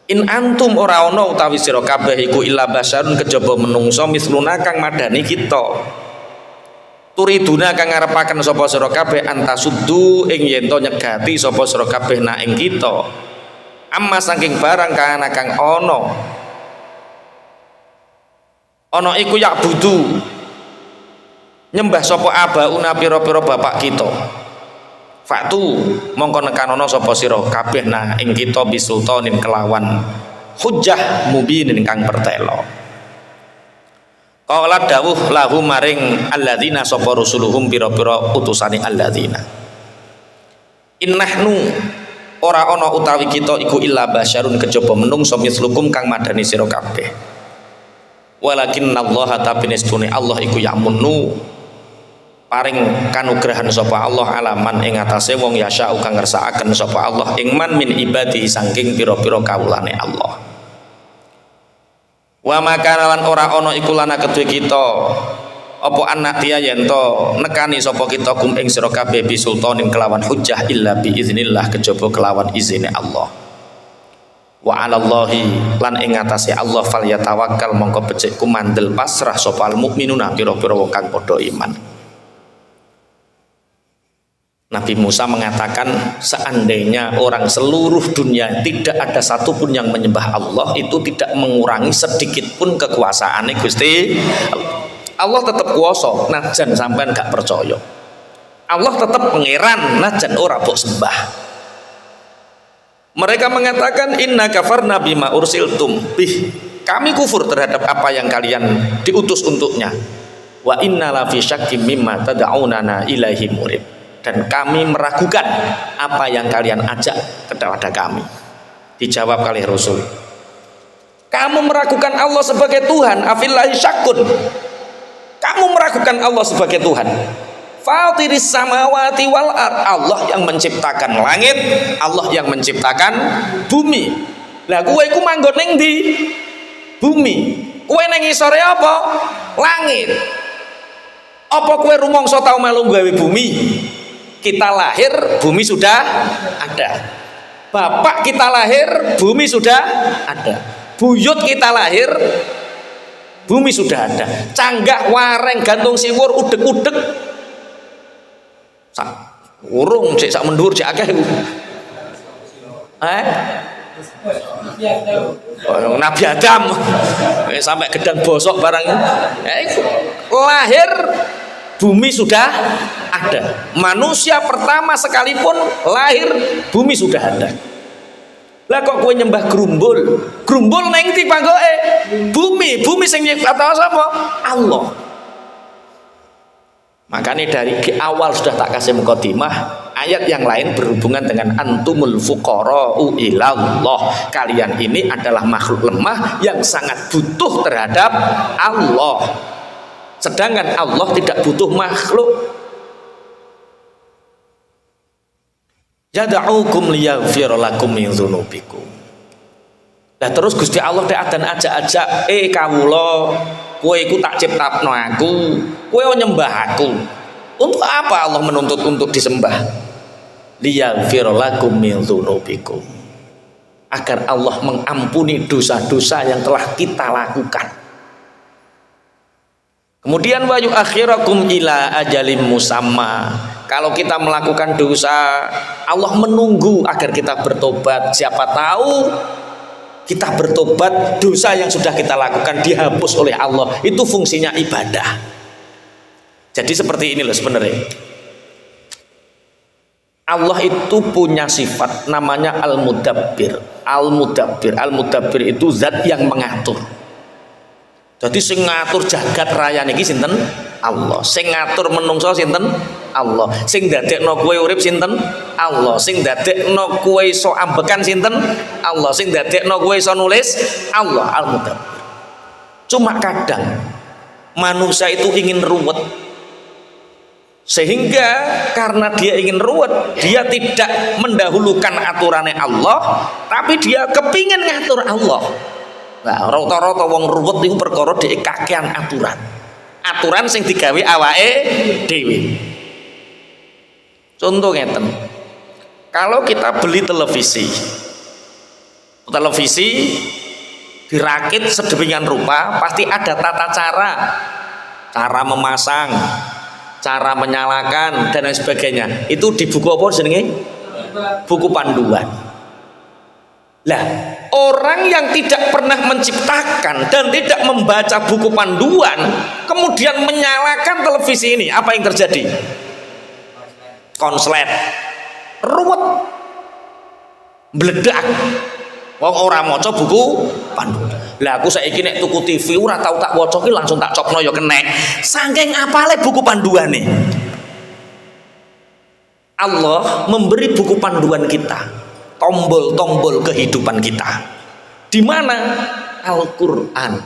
in antum ora ana utawi sira kabeh iku illa basyarun kejaba menungso misluna kang madani kita. Turiduna kang ngarepaken sapa sira kabeh antasuddu ing yen to nyegati sapa sira kabeh na ing kita. Amma saking barang kang ana iku yak budu nyembah sapa abauna pira-pira bapak kita. Faktu mongko nekanono sapa sira kabeh na ing kita bisultanin kelawan hujjah mubinin kang pertelo. Qala dawuh lahu maring alladzina sapa rusuluhum pira-pira utusane alladzina innahnu ora ana utawi kita iku illa basyarun kejaba menungso mislukum kang madani sira kabeh walakinnallaha tabinistune Allah iku ya'munu paring kanugrahan sapa Allah alaman ing atase wong yasya kang ngersakaken sapa Allah ing man min ibadi saking pira-pira kawulane Allah. Wa makana lan ora ana iku lana kedue kita apa anak dia yen to nekani sapa kita kum ing sira kabeh bisultanin kelawan hujjah illa bi iznillah kejaba kelawan izine Allah. Wa 'alallahi lan ing atase Allah fal yatawakkal mongko becik kumandel pasrah sapa al mukminuna pira-pira wong kang padha iman. Nabi Musa mengatakan seandainya orang seluruh dunia tidak ada satupun yang menyembah Allah itu tidak mengurangi sedikit pun kekuasaannya Gusti Allah tetap kuasa najan sampean gak percaya Allah tetap pangeran najan ora mbok sembah. Mereka mengatakan inna kafarna bima ursiltum bih, kami kufur terhadap apa yang kalian diutus untuknya, wa inna la fi syakkim mimma tad'unana ilaihi murib, dan kami meragukan apa yang kalian ajak kepada kami. Dijawab oleh Rasul, kamu meragukan Allah sebagai Tuhan, afillahi syakun, kamu meragukan Allah sebagai Tuhan. Fatiris samawati wal ard, Allah yang menciptakan langit, Allah yang menciptakan bumi. Lah kowe iku manggon ning ndi? Bumi. Kowe nang isore apa? Langit. Apa kowe rumangsa tau melu gawe bumi? Kita lahir, bumi sudah ada. Bapak kita lahir, bumi sudah ada. Buyut kita lahir, bumi sudah ada. Canggah, wareng, gantung siwur, udek-udek, urung cek sak mendur cek akeh. Nabi Adam sampai gedang bosok barang lahir, bumi sudah ada. Manusia pertama sekalipun lahir, bumi sudah ada. Lah kok kowe nyembah grumbul? Grumbul nang ndi panggoke? Bumi sing nyipta sapa? Allah. Makanya dari awal sudah tak kasih mukadimah, ayat yang lain berhubungan dengan antumul fuqara'u ilallah. Kalian ini adalah makhluk lemah yang sangat butuh terhadap Allah. Sedangkan Allah tidak butuh makhluk. Yad'ukum liyaghfir lakum min dzunubikum. Nah terus Gusti Allah dan ajak-ajak, kawula, kowe iku tak ciptakno aku, kowe nyembah aku. Untuk apa Allah menuntut untuk disembah? Liyaghfir lakum min dzunubikum, agar Allah mengampuni dosa-dosa yang telah kita lakukan. Kemudian wa yuakhirakum ila ajalim musamma. Kalau kita melakukan dosa, Allah menunggu agar kita bertobat. Siapa tahu kita bertobat, dosa yang sudah kita lakukan dihapus oleh Allah. Itu fungsinya ibadah. Jadi seperti ini loh sebenarnya. Allah itu punya sifat namanya Al-Mudabbir. Al-Mudabbir itu zat yang mengatur. Jadi sing ngatur jagat raya niki sinten? Allah. Sing ngatur menungso sinten? Allah. Sing dadekno kowe urip sinten? Allah. Sing dadekno kowe iso ambekan sinten? Allah. Sing dadekno kowe iso nulis? Allah. Al-Mudabbir. Cuma kadang manusia itu ingin ruwet, sehingga karena dia ingin ruwet, dia tidak mendahulukan aturannya Allah, tapi dia kepingin ngatur Allah. Nah, rata-rata wong ruwet itu perkara dhek kakean aturan sing digawe awake dhewe. Contoh ngeten, kalau kita beli televisi dirakit sedemikian rupa, pasti ada tata cara memasang, cara menyalakan dan lain sebagainya. Itu di buku apa jenenge? Buku panduan. Lah, orang yang tidak pernah menciptakan dan tidak membaca buku panduan kemudian menyalakan televisi ini, apa yang terjadi? Konslet, ruwet, meledak. Wong ora maca buku panduan. Lah aku saiki nek tuku TV ora tau tak waca ki langsung tak copno ya kenek. Saking apale buku panduane. Allah memberi buku panduan kita, tombol-tombol kehidupan kita. Di mana? Al-Qur'an.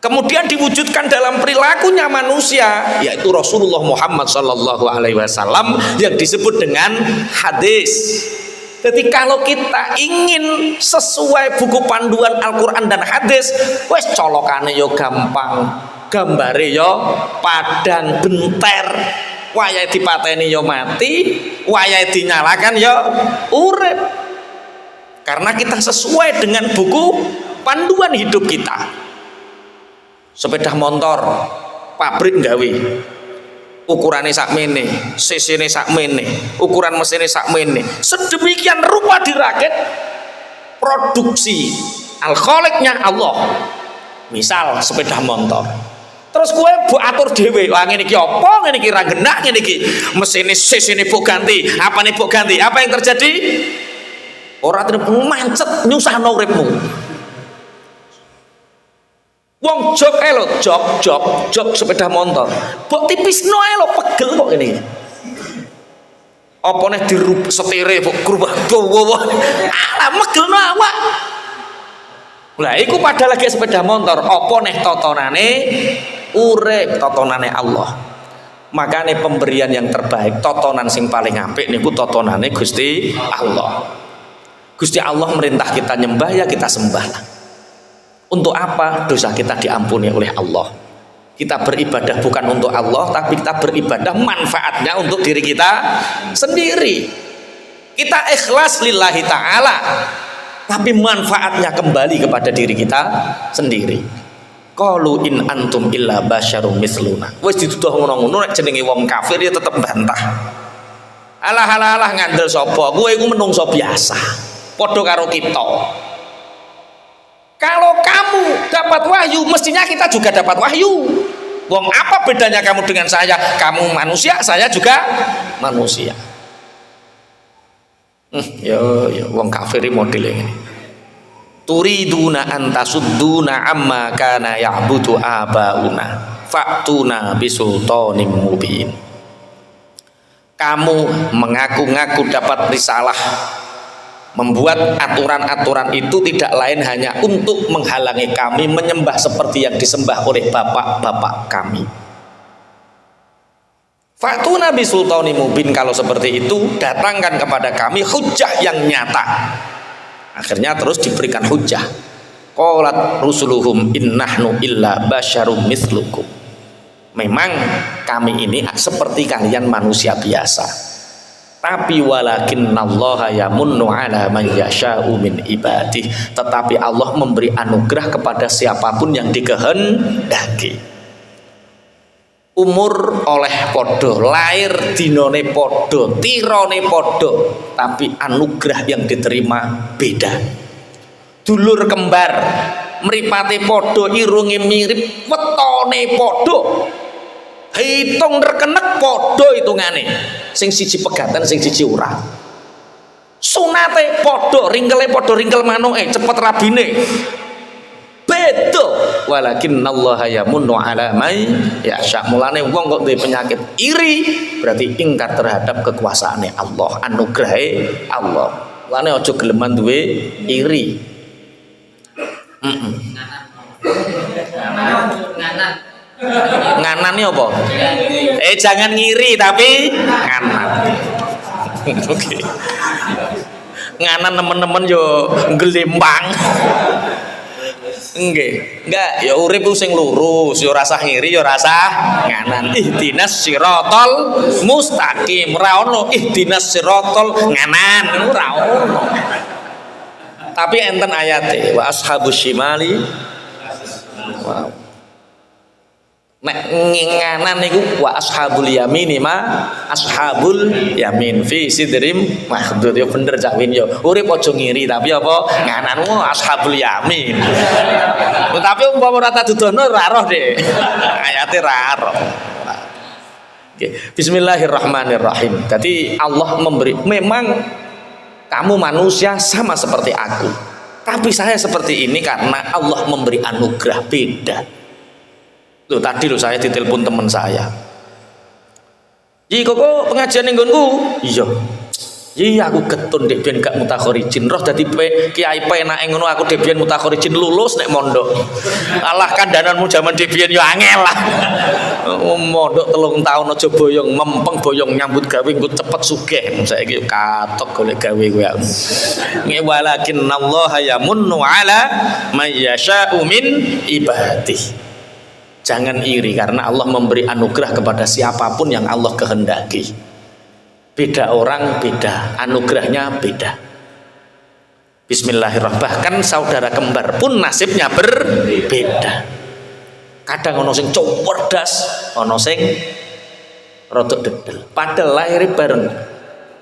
Kemudian diwujudkan dalam perilakunya manusia, yaitu Rasulullah Muhammad SAW yang disebut dengan hadis. Jadi kalau kita ingin sesuai buku panduan Al-Quran dan hadis, wes colokane yo gampang, gambare yo padang benter, wayahe dipateni yo mati, wayahe dinyalakan yo urip. Karena kita sesuai dengan buku panduan hidup kita. Sepeda motor pabrik gawe ukurannya sakmene, cc-ne sakmene, ukuran mesinnya sakmene, sedemikian rupa dirakit produksi al-khaliqnya Allah. Misal sepeda motor, terus gue buat atur dhewe, wah ngene iki apa, ngene iki ra genak, ngene iki mesinnya cc-ne mbok ganti, apa nih mbok ganti, apa yang terjadi? Ora terus mancet nyusahno uripmu. Wong jok lo, jok sepeda motor. Mbok tipisno ae lo, pegel kok ini. Apa nih dirub setire mbok grubah dawa. Alah megelno awak. Lah iku padahal lagi sepeda motor, apa nih totonane urip, totonane Allah. Makanya pemberian yang terbaik, totonan sing paling apik niku totonane Gusti Allah. Gusti Allah merintah kita nyembah, ya kita sembah. Untuk apa? Dosa kita diampuni oleh Allah. Kita beribadah bukan untuk Allah, tapi kita beribadah manfaatnya untuk diri kita sendiri. Kita ikhlas lillahi ta'ala, tapi manfaatnya kembali kepada diri kita sendiri. Qalu in antum illa basyarum misluna. Wis dituduh ngono-ngono, nek jenenge wong kafir ya tetep bantah. Alah ngandel sapa? Kowe iku menungso biasa. Padha karo kita. Kalau kamu dapat wahyu, mestinya kita juga dapat wahyu. Wong apa bedanya kamu dengan saya? Kamu manusia, saya juga manusia. Yo, wong kafir model ini. Turiduna antasudduna amma kana ya'budu abauna. Fa'tuna bisultanim mubin. Kamu mengaku-ngaku dapat risalah, membuat aturan-aturan itu tidak lain hanya untuk menghalangi kami menyembah seperti yang disembah oleh bapak-bapak kami. Fatuna bisultani mubin, kalau seperti itu datangkan kepada kami hujjah yang nyata. Akhirnya terus diberikan hujjah. Qalat rusuluhum innahnu illa basyarum mislukum. Memang kami ini seperti kalian manusia biasa. Tapi walakinnallaha yamunnu ala man yasha'u min ibadih. Tetapi Allah memberi anugerah kepada siapapun yang dikehendaki. Umur oleh podo, lahir dinone podo, tirone podo, tapi anugerah yang diterima beda. Dulur kembar, mripate podo, irunge mirip, wetone podo, hitung terkenek padha hitungane. Sing siji pegatan, sing siji ora. Sunate padha, ringkele padha ringkel manuke, cepet rabine. Beda. Walakinallaha yamunnu ala may yasha. Mulane wong kok duwe penyakit iri berarti ingkar terhadap kekuasaane Allah, anugrahe Allah. Mulane aja geleman duwe iri. Nganan ini apa? Jangan ngiri tapi nganan. Oke. Nganan teman-teman yo gelembang. Enggak, ya urip sing lurus, yo rasa ngiri, yo rasa nganan. Ihdinas siratal mustaqim. Ra ono ihdinas siratal nganan, ora ono. Tapi enten ayate wa ashabus shimali. Wow. Nek nganan niku wa ashabul yamin ma ashabul yamin fi sidrim mahdud. Ya bener Cak Win yo. Urip aja ngiri tapi apa ngananmu ashabul yamin. Tapi umpama ora tak dudono ora roh Dik. Ayate ra roh. Bismillahirrahmanirrahim. Jadi Allah memberi, memang kamu manusia sama seperti aku. Tapi saya seperti ini karena Allah memberi anugerah beda. Loh, tadi loh saya ditelepon teman saya. Kok pengajian ning nggonku? Iya aku getun dek ben gak mutakhorijin. Roh dadi kiai penake ngono aku dek ben mutakhorijin lulus nek mondok. Alah kandananmu jaman dek ben yo angel lah. Mondok 3 tahun aja boyong mempeng boyong nyambut gawe engko cepet sugih. Saiki yo katok golek gawe kowe aku. Walakinnallaha yamunnu ala may yasha'u min ibadihi. Jangan iri karena Allah memberi anugerah kepada siapapun yang Allah kehendaki. Beda orang beda, anugerahnya beda. Bismillahirrahmanirrahim. Bahkan saudara kembar pun nasibnya berbeda. Kadang ono sing cerdas, ono sing rada dedel. Padahal lahir bareng.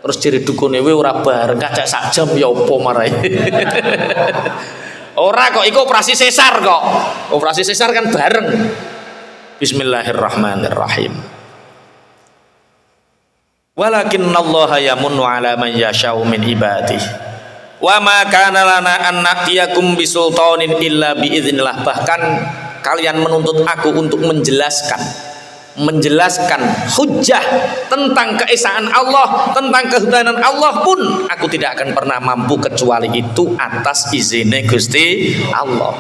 Terus ciri dukune ora bareng, kacak sak jam ya apa marai. Ora kok iku operasi sesar kok. Operasi sesar kan bareng. Bismillahirrahmanirrahim. Walakinnallaha yamunnu ala man yasha'u min ibadihi. Wa ma kana lana an na'tiyakum bisultanin illa biiznillah. Bahkan kalian menuntut aku untuk menjelaskan hujjah tentang keesaan Allah, tentang kehudanan Allah pun aku tidak akan pernah mampu kecuali itu atas izinnya Gusti Allah.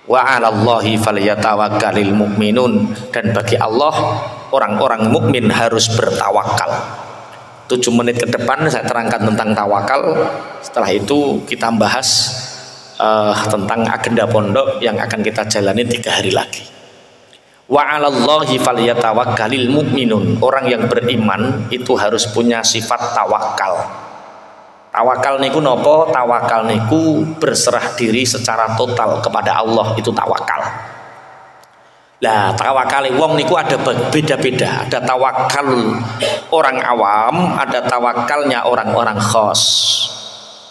Wa 'alallahi falyatawakkalul mu'minun. Dan bagi Allah orang-orang mukmin harus bertawakal. 7 menit ke depan saya terangkan tentang tawakal. Setelah itu kita bahas tentang agenda pondok yang akan kita jalani 3 hari lagi. Wa 'alallahi falyatawakkalul mu'minun. Orang yang beriman itu harus punya sifat tawakal. Tawakal niku nopo? Tawakal niku berserah diri secara total kepada Allah, itu tawakal. Lah tawakal wong niku ada beda-beda. Ada tawakal orang awam, ada tawakalnya orang-orang khos.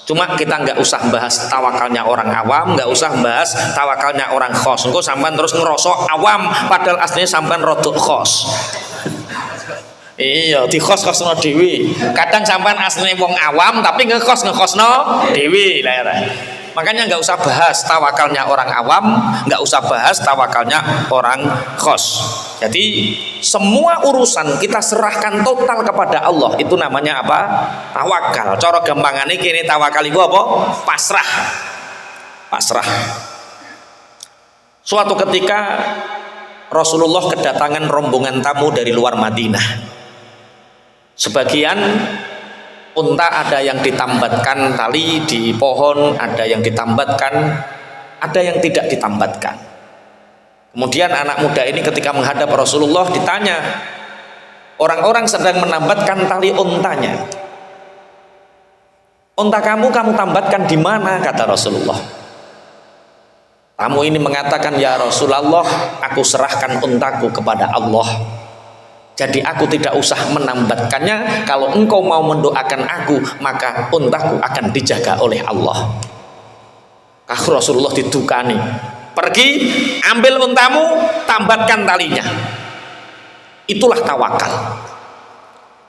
Cuma kita nggak usah bahas tawakalnya orang awam, nggak usah bahas tawakalnya orang khos. Engko sampean terus ngerosok awam padahal aslinya sampean rodok khos. Iya, di khos-khosno dhewe. Kadang sampean aslinya wong awam tapi ngekosno dhewe lah. Makanya nggak usah bahas tawakalnya orang awam, nggak usah bahas tawakalnya orang khos. Jadi semua urusan kita serahkan total kepada Allah. Itu namanya apa? Tawakal. Cara gampangane kene tawakal iku apa? Pasrah. Pasrah. Suatu ketika Rasulullah kedatangan rombongan tamu dari luar Madinah. Sebagian unta ada yang ditambatkan tali di pohon, ada yang ditambatkan, ada yang tidak ditambatkan. Kemudian anak muda ini ketika menghadap Rasulullah ditanya, orang-orang sedang menambatkan tali untanya. Unta kamu tambatkan di mana? Kata Rasulullah. Tamu ini mengatakan, ya Rasulullah, aku serahkan untaku kepada Allah. Jadi aku tidak usah menambatkannya. Kalau engkau mau mendoakan aku, maka untaku akan dijaga oleh Allah. Rasulullah didukani, pergi ambil untamu, tambatkan talinya. Itulah tawakal.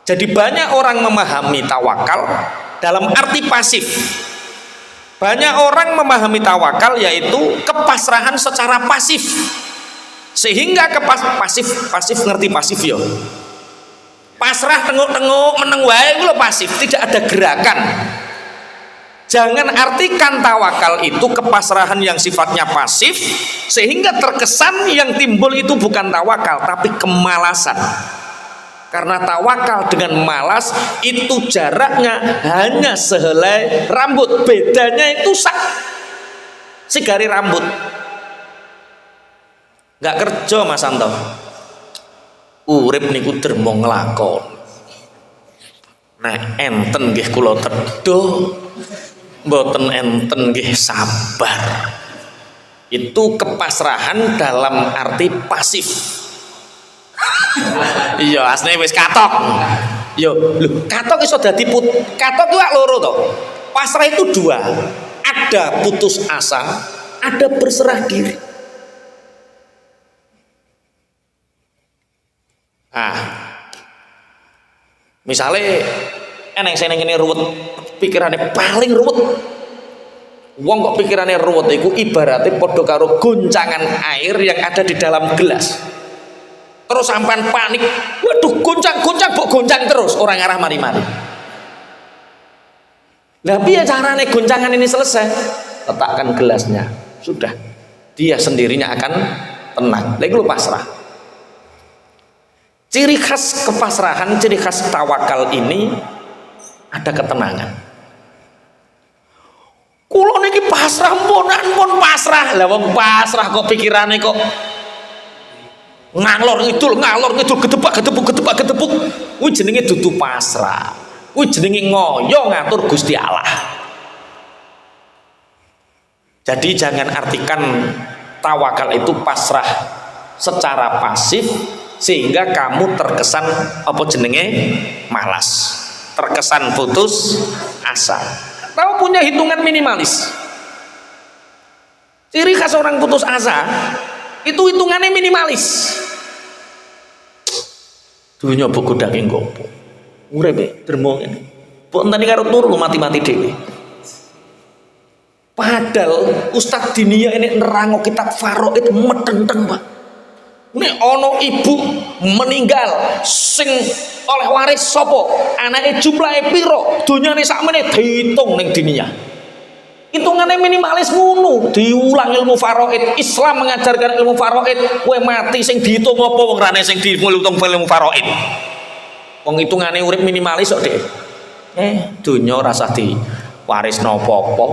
Jadi banyak orang memahami tawakal dalam arti pasif. Banyak orang memahami tawakal yaitu kepasrahan secara pasif. Sehingga pasif ngerti pasif yo. Pasrah tengok-tengok meneng wae itu pasif, tidak ada gerakan. Jangan artikan tawakal itu kepasrahan yang sifatnya pasif sehingga terkesan yang timbul itu bukan tawakal tapi kemalasan. Karena tawakal dengan malas itu jaraknya hanya sehelai rambut, bedanya itu segari rambut. Nggak kerja Mas Anto, urip niku dermo nglakon. Nek enten nggih kula teduh, mboten enten nggih sabar. Itu kepasrahan dalam arti pasif. Iya asline wis katok. Yo lho, katok iso dadi katok ku loro to. Pasrah itu dua. Ada putus asa, ada berserah diri. Misalnya eneng seneng ini ruwet, pikirannya paling ruwet. Wong kok pikirannya ruwet iku ibaratnya padha karo goncangan air yang ada di dalam gelas. Terus sampean panik, waduh goncang terus orang arah mari-mari. Lah piye carane goncangan ini selesai? Letakkan gelasnya, sudah. Dia sendirinya akan tenang. Lha iku pasrah. Ciri khas kepasrahan, ciri khas tawakal ini ada ketenangan. Kulo niki pasrah pun pasrah. Lah wong pasrah kok pikirane kok ngalor ngidul gedebuk. Kuwi jenenge dudu pasrah. Kuwi jenenge ngoyo ngatur Gusti Allah. Jadi jangan artikan tawakal itu pasrah secara pasif sehingga kamu terkesan apa jenenge malas, terkesan putus asa. Tahu punya hitungan minimalis. Ciri khas orang putus asa itu hitungannya minimalis. Dunya buku daging gopo. Urip dermo ngene. Mbok enteni karo turu mati-mati dhewe. Padahal Ustadz Dinia ini nerango kitab Faraid medenteng, Pak. Ini ono ibu meninggal sing oleh waris sopo anaknya jumlahnya piro dunyane sakmene dihitung ning Dinia. Hitungannya minimalis ngono, diulang ilmu faraid. Islam mengajarkan ilmu faraid. Kowe mati sing dihitung apa wong rane sing dihitung ilmu faraid. Wong hitungane urip minimalis kok, Dik. Dunya ora usah diwaris napa-apa.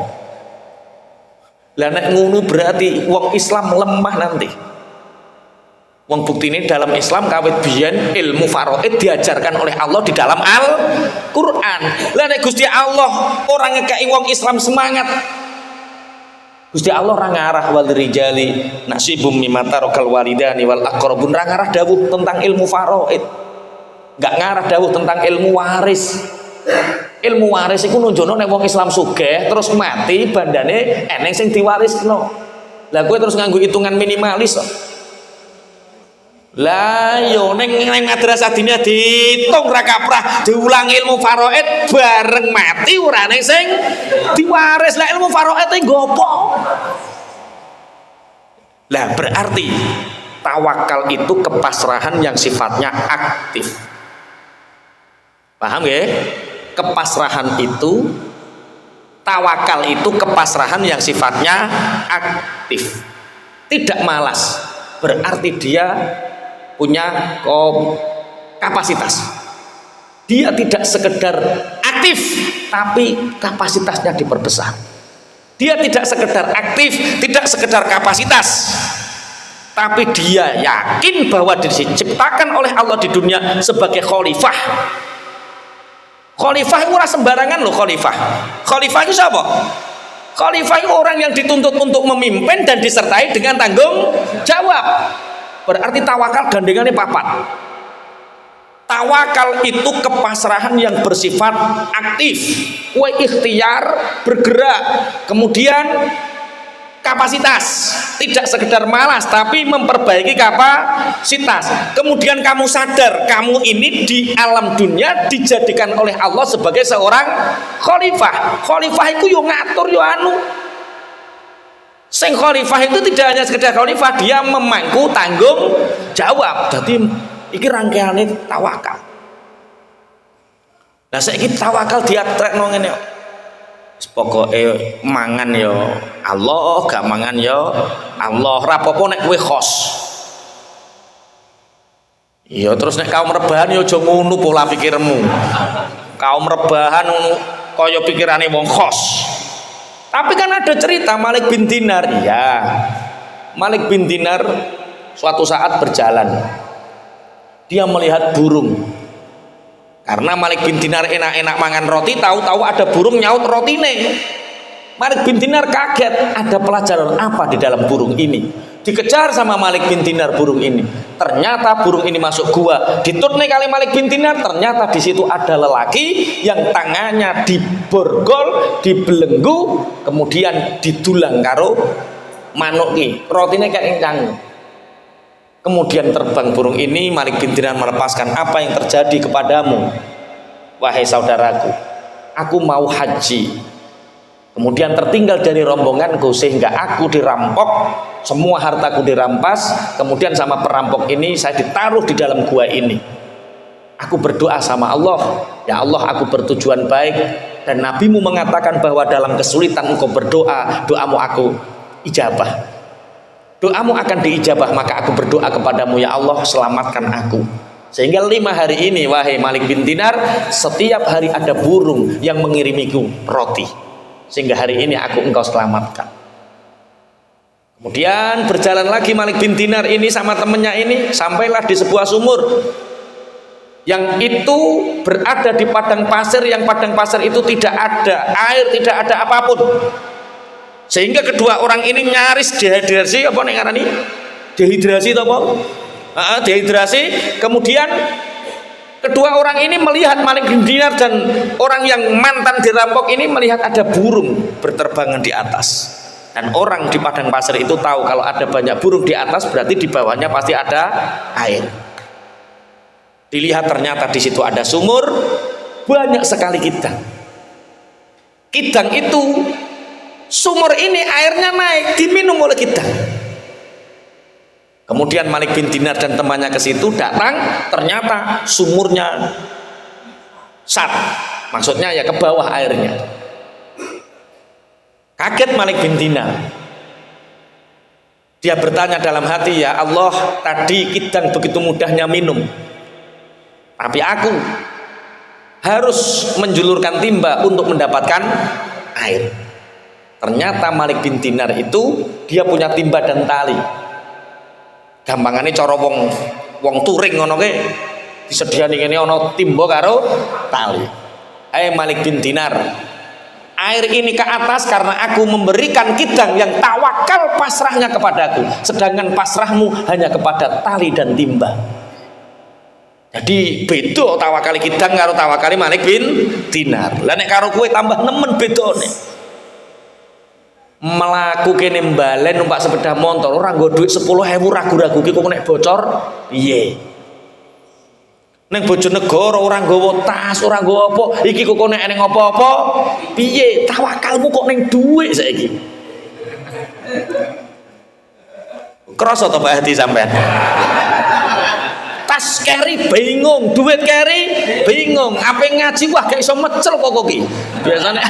Lah nek ngono berarti wong Islam lemah nanti. Wong buktine dalam Islam kawit biyen ilmu faraid diajarkan oleh Allah di dalam Al-Qur'an. Lah nek Gusti Allah orang ngekeki wong Islam semangat. Gusti Allah ora ngarah wal rijali nasibum mimma tarakal walidani wal aqrabun, ora ngarah dawuh tentang ilmu faraid. Enggak ngarah dawuh tentang ilmu waris. Ilmu waris iku nunjukno nek wong Islam sugih terus mati bandane eneng sing diwarisno. Lah kowe terus nganggo hitungan minimalis kok. Lah yo ning madrasah Diniyah diitung ra kaprah diulang ilmu faraid bareng mati urane sing diwaris. Lah ilmu faraid e ngopo? Lah berarti tawakal itu kepasrahan yang sifatnya aktif. Paham nggih? Kepasrahan itu tawakal itu kepasrahan yang sifatnya aktif. Tidak malas. Berarti dia punya kapasitas. Dia tidak sekedar aktif tapi kapasitasnya diperbesar. Dia tidak sekedar aktif, tidak sekedar kapasitas, tapi dia yakin bahwa diciptakan oleh Allah di dunia sebagai khalifah. Khalifah itu ora sembarangan loh. Khalifah itu siapa? Khalifah itu orang yang dituntut untuk memimpin dan disertai dengan tanggung jawab. Berarti tawakal gandengannya papat. Tawakal itu kepasrahan yang bersifat aktif, ikhtiar, bergerak. Kemudian kapasitas, tidak sekedar malas tapi memperbaiki kapasitas. Kemudian kamu sadar kamu ini di alam dunia dijadikan oleh Allah sebagai seorang khalifah. Khalifah itu yo ngatur yo anu. Sing khalifah itu tidak hanya sekedar khalifah, dia memangku tanggung jawab. Jadi iki rangkaiane tawakal. Nah saiki tawakal diatrekno ngene. Pokoke mangan yo Allah, gak mangan yo Allah. Rapopo nek kowe khos. Iya terus nek kaum rebahan yo aja ngono pola pikirmu. Kaum rebahan ngono kaya pikirane wong khos. Tapi kan ada cerita Malik bin Dinar. Iya, Malik bin Dinar suatu saat berjalan, dia melihat burung. Karena Malik bin Dinar enak-enak mangan roti, tahu-tahu ada burung nyaut rotine. Malik bin Dinar kaget, ada pelajaran apa di dalam burung ini? Dikejar sama Malik bin Dinar burung ini. Ternyata burung ini masuk gua. Ditutne kali Malik bin Dinar, ternyata di situ ada lelaki yang tangannya diborgol, dibelenggu, kemudian didulang karo manuk ki. Rotine kayak engkang. Kemudian terbang burung ini, Malik bin Dinar melepaskan, apa yang terjadi kepadamu? Wahai saudaraku, aku mau haji. Kemudian tertinggal dari rombonganku sehingga aku dirampok, semua hartaku dirampas. Kemudian sama perampok ini saya ditaruh di dalam gua ini. Aku berdoa sama Allah, ya Allah aku bertujuan baik, dan nabimu mengatakan bahwa dalam kesulitan engkau berdoa, doamu aku ijabah. Doamu akan diijabah, maka aku berdoa kepadamu, ya Allah selamatkan aku. Sehingga 5 hari ini wahai Malik bin Dinar, setiap hari ada burung yang mengirimiku roti, sehingga hari ini aku engkau selamatkan. Kemudian berjalan lagi Malik bin Dinar ini sama temennya ini, sampailah di sebuah sumur yang itu berada di padang pasir, yang padang pasir itu tidak ada air, tidak ada apapun. Sehingga kedua orang ini nyaris dehidrasi, apa nek ngarani? Dehidrasi to apa? Dehidrasi. Kemudian kedua orang ini melihat Malik bin Dinar dan orang yang mantan dirampok ini melihat ada burung berterbangan di atas. Dan orang di padang pasir itu tahu kalau ada banyak burung di atas berarti di bawahnya pasti ada air. Dilihat ternyata di situ ada sumur, banyak sekali kidang. Kidang itu, sumur ini airnya naik, diminum oleh kidang. Kemudian Malik bin Dinar dan temannya ke situ datang, ternyata sumurnya sat, maksudnya ya ke bawah airnya. Kaget Malik bin Dinar. Dia bertanya dalam hati, ya Allah, tadi kidang begitu mudahnya minum, tapi aku harus menjulurkan timba untuk mendapatkan air. Ternyata Malik bin Dinar itu dia punya timba dan tali. Gampangannya cara wong touring ngono ke disediani ngene ana timba karo tali. Malik bin Dinar, air ini ke atas karena aku memberikan kidang yang tawakal pasrahnya kepadaku, sedangkan pasrahmu hanya kepada tali dan timba. Jadi beda tawakali kidang karo tawakali Malik bin Dinar. Lah nek karo kowe tambah nemen bedane. Melaku kene mbalen numpak sepeda motor ora nggo dhuwit 10.000 ragu-ragu ki kok nek bocor piye. Ning Bojonegoro ora nggawa tas, ora nggawa apa, iki kok nek ning apa-apa piye? Tawakalmu kok ning dhuwit saiki. Krasa to Pak Hadi sampean? Tas carry bingung, duit carry bingung, apa ngaji wah gak iso mecel kok ki. Biasanya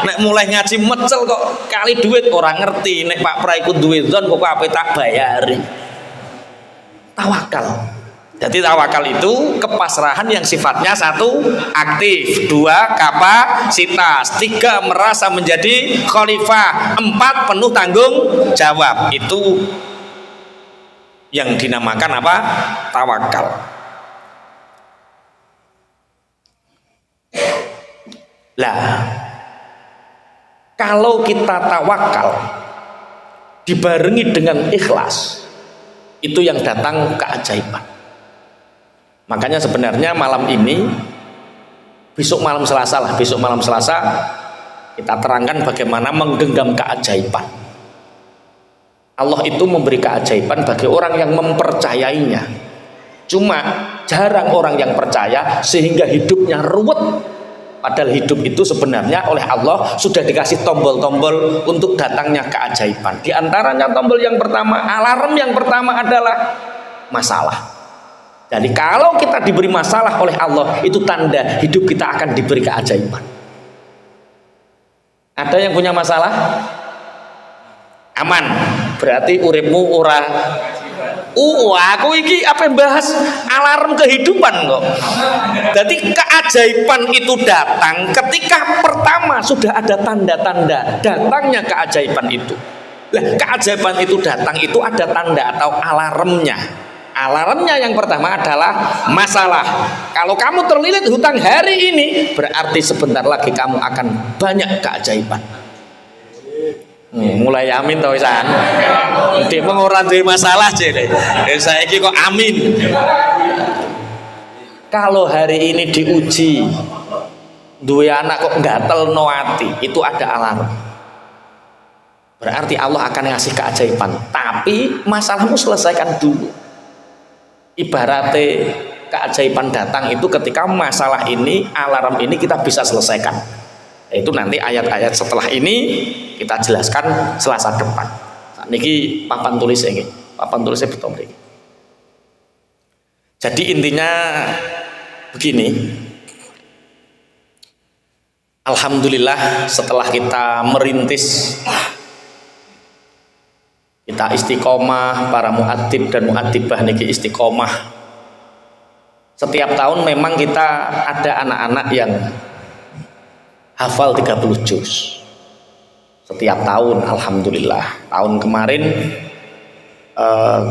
nek mulai ngaji mecel kok kali duit orang ngerti, nek Pak Prai ku duwe zon kok apa tak bayari. Tawakal. Jadi tawakal itu kepasrahan yang sifatnya 1 aktif, 2 kapasitas, 3 merasa menjadi khalifah, 4 penuh tanggung jawab. Itu yang dinamakan apa? Tawakal. Lah, kalau kita tawakal dibarengi dengan ikhlas, itu yang datang keajaiban. Makanya sebenarnya malam ini, besok malam Selasa lah, besok malam Selasa kita terangkan bagaimana menggenggam keajaiban. Allah itu memberi keajaiban bagi orang yang mempercayainya. Cuma jarang orang yang percaya sehingga hidupnya ruwet. Padahal hidup itu sebenarnya oleh Allah sudah dikasih tombol-tombol untuk datangnya keajaiban. Di antaranya tombol yang pertama, alarm yang pertama adalah masalah. Jadi kalau kita diberi masalah oleh Allah, itu tanda hidup kita akan diberi keajaiban. Ada yang punya masalah? Aman, berarti uripmu ora. Aku iki apa yang bahas alarm kehidupan kok. Jadi keajaiban itu datang ketika pertama sudah ada tanda-tanda datangnya keajaiban itu. Lah, keajaiban itu datang itu ada tanda atau alarmnya. Alarmnya yang pertama adalah masalah. Kalau kamu terlilit hutang hari ini, berarti sebentar lagi kamu akan banyak keajaiban. Mulai amin tau Isan. Dia mengurang dari masalah jadi. Saya kok amin. Kalau hari ini diuji, dua anak kok gatel no hati, itu ada alarm. Berarti Allah akan ngasih keajaiban. Tapi masalahmu selesaikan dulu. Ibaratnya keajaiban datang itu ketika masalah ini, alarm ini kita bisa selesaikan. Itu nanti ayat-ayat setelah ini kita jelaskan Selasa depan. Niki papan tulis ini, papan tulisnya betul ini. Jadi intinya begini. Alhamdulillah setelah kita merintis, kita istiqomah, para muadzib dan muadzibah niki istiqomah. Setiap tahun memang kita ada anak-anak yang hafal 30 juz setiap tahun. Alhamdulillah tahun kemarin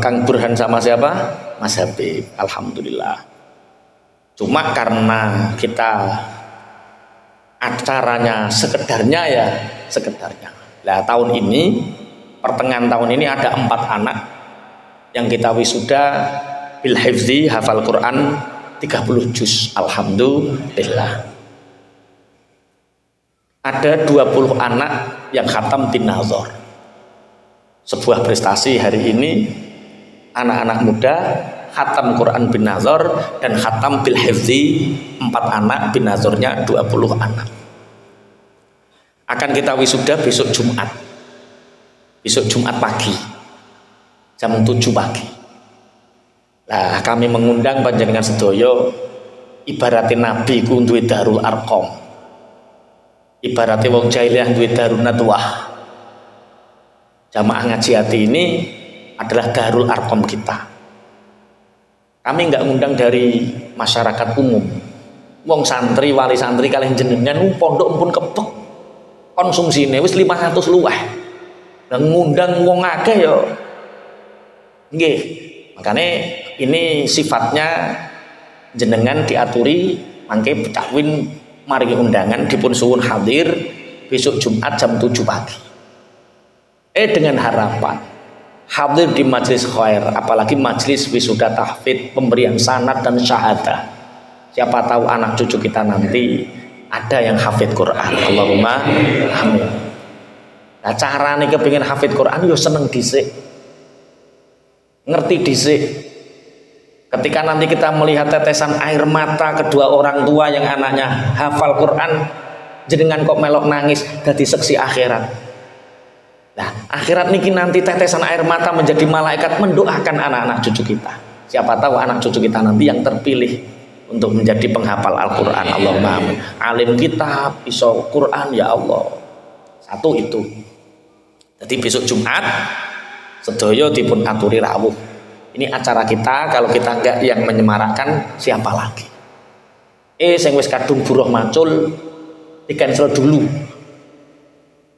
Kang Burhan sama siapa? Mas Habib. Alhamdulillah. Cuma karena kita acaranya sekedarnya ya sekedarnya. Nah tahun ini pertengahan tahun ini ada 4 anak yang kita wisuda bil hifzi hafal Quran 30 juz. Alhamdulillah. Ada 20 anak yang khatam bin Nazar. Sebuah prestasi hari ini, anak-anak muda khatam Quran bin Nazar dan khatam bil hifzi 4 anak, bin Nazarnya 20 anak. Akan kita wisuda besok Jumat. Besok Jumat pagi jam 7 pagi. Nah, kami mengundang panjenengan sedoyo ibaratin Nabi ku duwe Darul Arqam. Ibaratnya wong jahiliyah duwe Darun Nadwah. Jamaah ngaji hati ini adalah Darul Arqam kita. Kami nggak ngundang dari masyarakat umum. Wong santri, wali santri kalian jenengan pondok pun kepek. Konsumsine wis 500 luwih. Dan ngundang wong akeh ya. Nggih. Makanya ini sifatnya jenengan diaturi mangke betakwin mari undangan dipun suwun hadir besok Jumat jam 7 pagi. Dengan harapan hadir di majelis khair, apalagi majelis wisuda tahfidz, pemberian sanad dan syahadah. Siapa tahu anak cucu kita nanti ada yang hafid Quran. Allahumma amin. Nah, carane kepengin hafid Quran yo seneng dhisik. Ngerti dhisik. Ketika nanti kita melihat tetesan air mata kedua orang tua yang anaknya hafal Quran, jenengan kok melok nangis dadi seksi akhirat. Nah, akhirat niki nanti tetesan air mata menjadi malaikat mendoakan anak-anak cucu kita. Siapa tahu anak cucu kita nanti yang terpilih untuk menjadi penghafal Al-Quran. Allahumma amin. Alim kitab, iso Quran ya Allah. Satu itu. Jadi besok Jumat sedoyo dipun aturi rawuh. Ini acara kita, kalau kita enggak yang menyemarakkan siapa lagi? Sing wis kadung buruh macul di cancel dulu.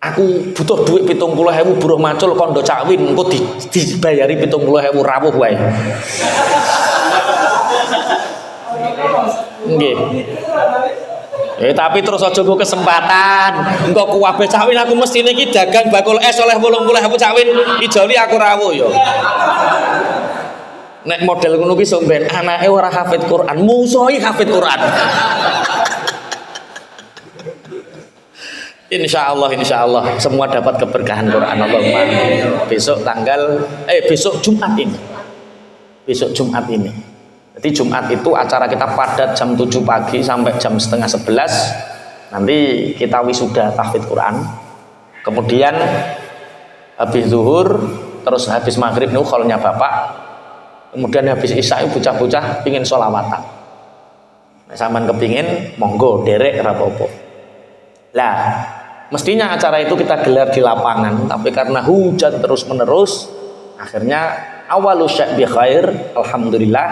Aku butuh duit 70.000 buruh macul kondo cakwin, engko dibayari 70.000 rawuh wae. Nggih. Tapi terus aja nggo kesempatan. Engko kuwabe cakwin aku mestine iki dagang bakul es oleh 80.000 cakwin, ijoli aku rawuh ya. Nek model ngono ki sok ben anake ora hafid Quran, musuhi hafid Quran. Insya Allah semua dapat keberkahan Quran. Allahumma besok Jumat ini. Besok Jumat ini. Jadi Jumat itu acara kita padat jam 7 pagi sampai jam setengah 11. Nanti kita wisuda tahfidz Quran. Kemudian habis zuhur, terus habis maghrib nih kholnya bapak. Kemudian habis isya bocah-bocah pingin sholawatan. Nah, sampean kepingin monggo derek rapopo. Lah, mestinya acara itu kita gelar di lapangan, tapi karena hujan terus menerus, akhirnya awalu syak bi khair, alhamdulillah.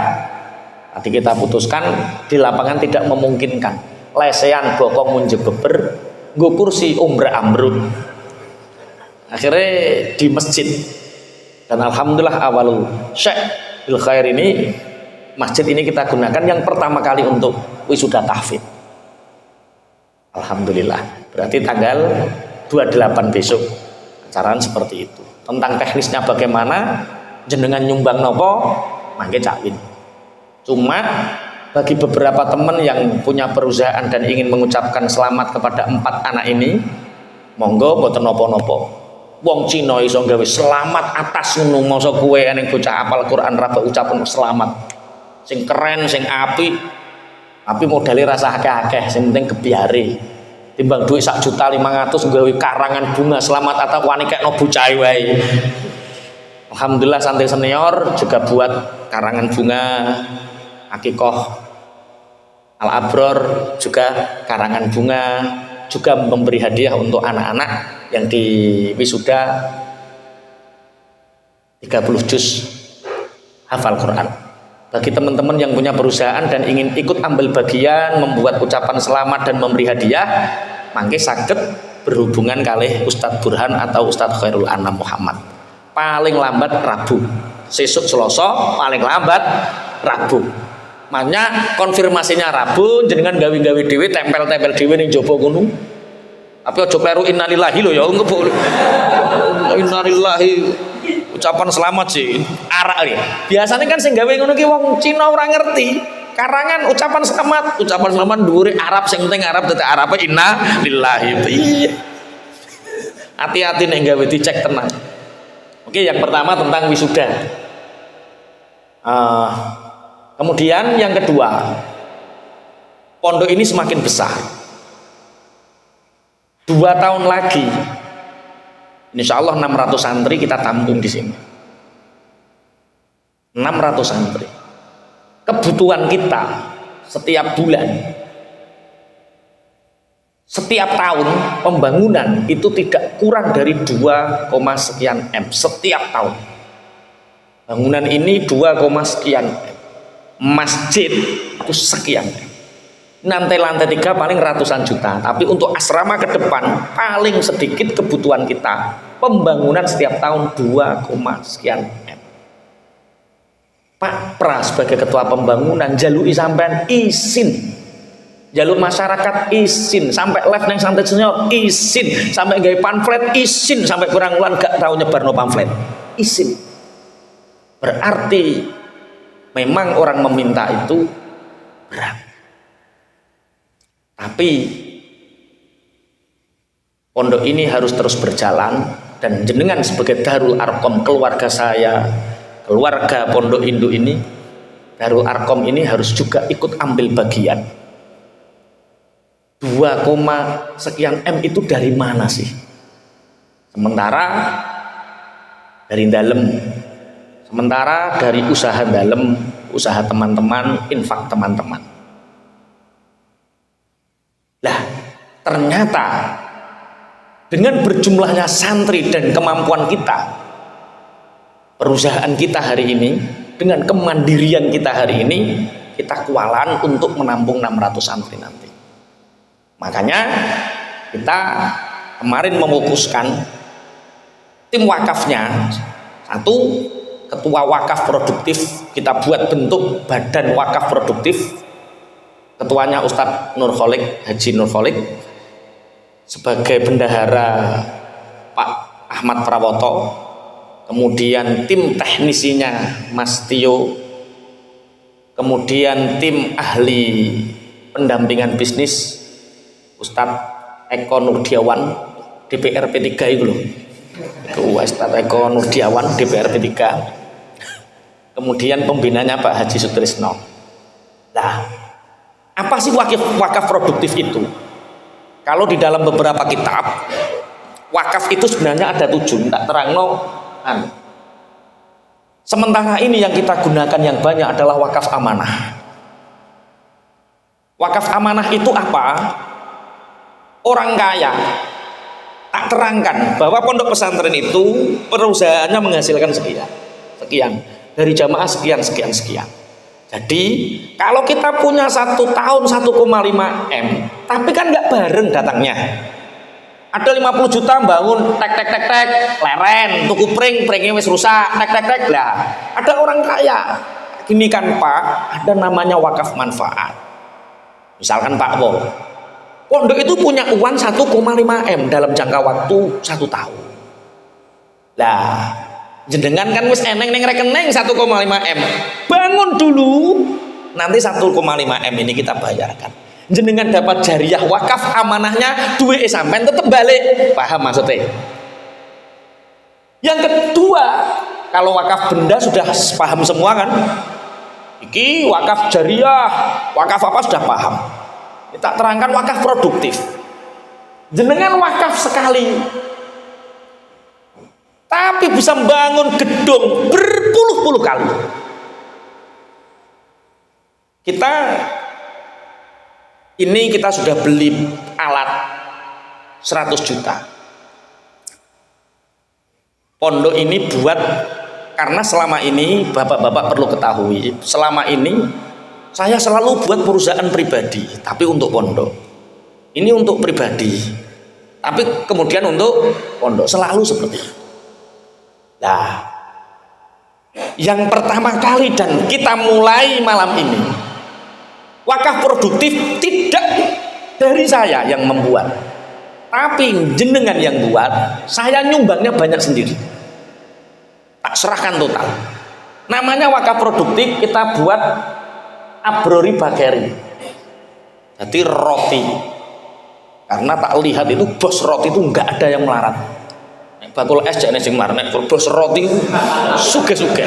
Tadi kita putuskan di lapangan tidak memungkinkan. Lesean bokong munjebeber, nggo kursi umrah ambruk. Akhirnya di masjid. Dan alhamdulillah awalul syak bil khair ini, masjid ini kita gunakan yang pertama kali untuk wisuda tahfidz. Alhamdulillah. Berarti tanggal 28 besok acaraan seperti itu. Tentang teknisnya bagaimana, jenengan nyumbang nopo, mangke cakwin. Cuma bagi beberapa teman yang punya perusahaan dan ingin mengucapkan selamat kepada 4 anak ini, monggo boten nopo-nopo. Wong Cina iso gawe selamat atas ngono, masa kowe ning bocah apal Quran ra ucapan selamat. Sing keren, sing apik. Tapi modalnya rasa akeh-akeh, yang penting kebiare. Timbang duit 1.500.000 gawe karangan bunga selamat atau wani kekno bocah wae. Alhamdulillah santri senior juga buat karangan bunga akikoh Al-Abror, juga karangan bunga, juga memberi hadiah untuk anak-anak yang di wisuda 30 juz hafal Quran. Bagi teman-teman yang punya perusahaan dan ingin ikut ambil bagian membuat ucapan selamat dan memberi hadiah, mangke saged berhubungan kalih Ustadz Burhan atau Ustadz Khairul Anam Muhammad. Paling lambat Rabu, sesuk Selasa, paling lambat Rabu. Makanya konfirmasinya Rabu, jenengan gawe-gawe dhewe, tempel-tempel dhewe ning jaba ngono. Tapi aja kleru innalillahi lho ya, engko innalillahi. Ucapan selamat sih arak ya. Biasanya kan sing gawe ngono ki wong Cina ora ngerti. Karangan ucapan selamat dhuwure Arab, sing penting Arab dadi Arabe inna lillahi. Iya. Hati-hati nek gawe dicek tenang. Oke, yang pertama tentang wisuda. Kemudian yang kedua, pondok ini semakin besar. 2 tahun lagi insya Allah 600 santri kita tampung di sini. 600 santri. Kebutuhan kita setiap bulan, setiap tahun pembangunan itu tidak kurang dari 2, sekian M setiap tahun. Bangunan ini 2, sekian M. Masjid itu sekian M. Lantai 3 paling ratusan juta, tapi untuk asrama ke depan paling sedikit kebutuhan kita pembangunan setiap tahun 2, sekian M. Pak Pra sebagai ketua pembangunan jalui sampean izin, jalur masyarakat izin, sampai live neng santri senior izin, sampai gawe pamflet izin, sampai kurang gak tahu nyebar no pamflet izin. Berarti memang orang meminta itu berat. Tapi pondok ini harus terus berjalan, dan jenengan sebagai Darul Arkom, keluarga saya, keluarga pondok induk ini, Darul Arkom ini harus juga ikut ambil bagian. 2, sekian M itu dari mana sih? Sementara dari dalam, sementara dari usaha dalam, usaha teman-teman, infak teman-teman. Lah, ternyata dengan berjumlahnya santri dan kemampuan kita, perusahaan kita hari ini, dengan kemandirian kita hari ini, kita kewalahan untuk menampung 600 santri nanti. Makanya kita kemarin memutuskan tim wakafnya, 1, ketua wakaf produktif, kita buat bentuk badan wakaf produktif. Ketuanya Ustadz Nur Kholik, Haji Nur Kholik, sebagai bendahara Pak Ahmad Prawoto, kemudian tim teknisinya Mas Tio, kemudian tim ahli pendampingan bisnis Ustadz Eko Nurdiawan DPR P3 itu loh. Ustaz Eko Nurdiawan DPR P3. Kemudian pembinanya Pak Haji Sutrisno. Nah, apa sih wakaf produktif itu? Kalau di dalam beberapa kitab, wakaf itu sebenarnya ada 7, tak terangno. Sementara ini yang kita gunakan yang banyak adalah wakaf amanah. Wakaf amanah itu apa? Orang kaya tak terangkan bahwa pondok pesantren itu perusahaannya menghasilkan sekian dari jamaah sekian. Jadi kalau kita punya 1 tahun 1,5 M, tapi kan nggak bareng datangnya. Ada 50 juta bangun tek leren tuku pringnya wis rusak tek lah. Ada orang kaya gini kan Pak, ada namanya wakaf manfaat. Misalkan Pak Wo, pondok itu punya uang 1,5 M dalam jangka waktu 1 tahun. Lah, jenengan kan wis eneng ning rekening 1,5 M. Bangun dulu, nanti 1,5 M ini kita bayarkan. Jenengan dapat jariah wakaf amanahnya, duit sampean tetap balik. Paham maksudnya? Yang kedua, kalau wakaf benda sudah paham semua kan? Iki wakaf jariah, wakaf apa sudah paham. Kita terangkan wakaf produktif. Jenengan wakaf sekali, tapi bisa membangun gedung berpuluh-puluh kali. Kita sudah beli alat 100 juta. Pondok ini buat, karena selama ini bapak-bapak perlu ketahui, selama ini saya selalu buat perusahaan pribadi, tapi untuk pondok. Ini untuk pribadi, tapi kemudian untuk pondok, selalu seperti itu. Nah, yang pertama kali dan kita mulai malam ini, wakaf produktif tidak dari saya yang membuat, tapi jenengan yang buat. Saya nyumbangnya banyak sendiri, tak serahkan total. Namanya wakaf produktif, kita buat Abrori Bakery, jadi roti. Karena tak lihat itu bos roti itu nggak ada yang melarat. Bakul es jane sing marnek, bos roti suge-suge.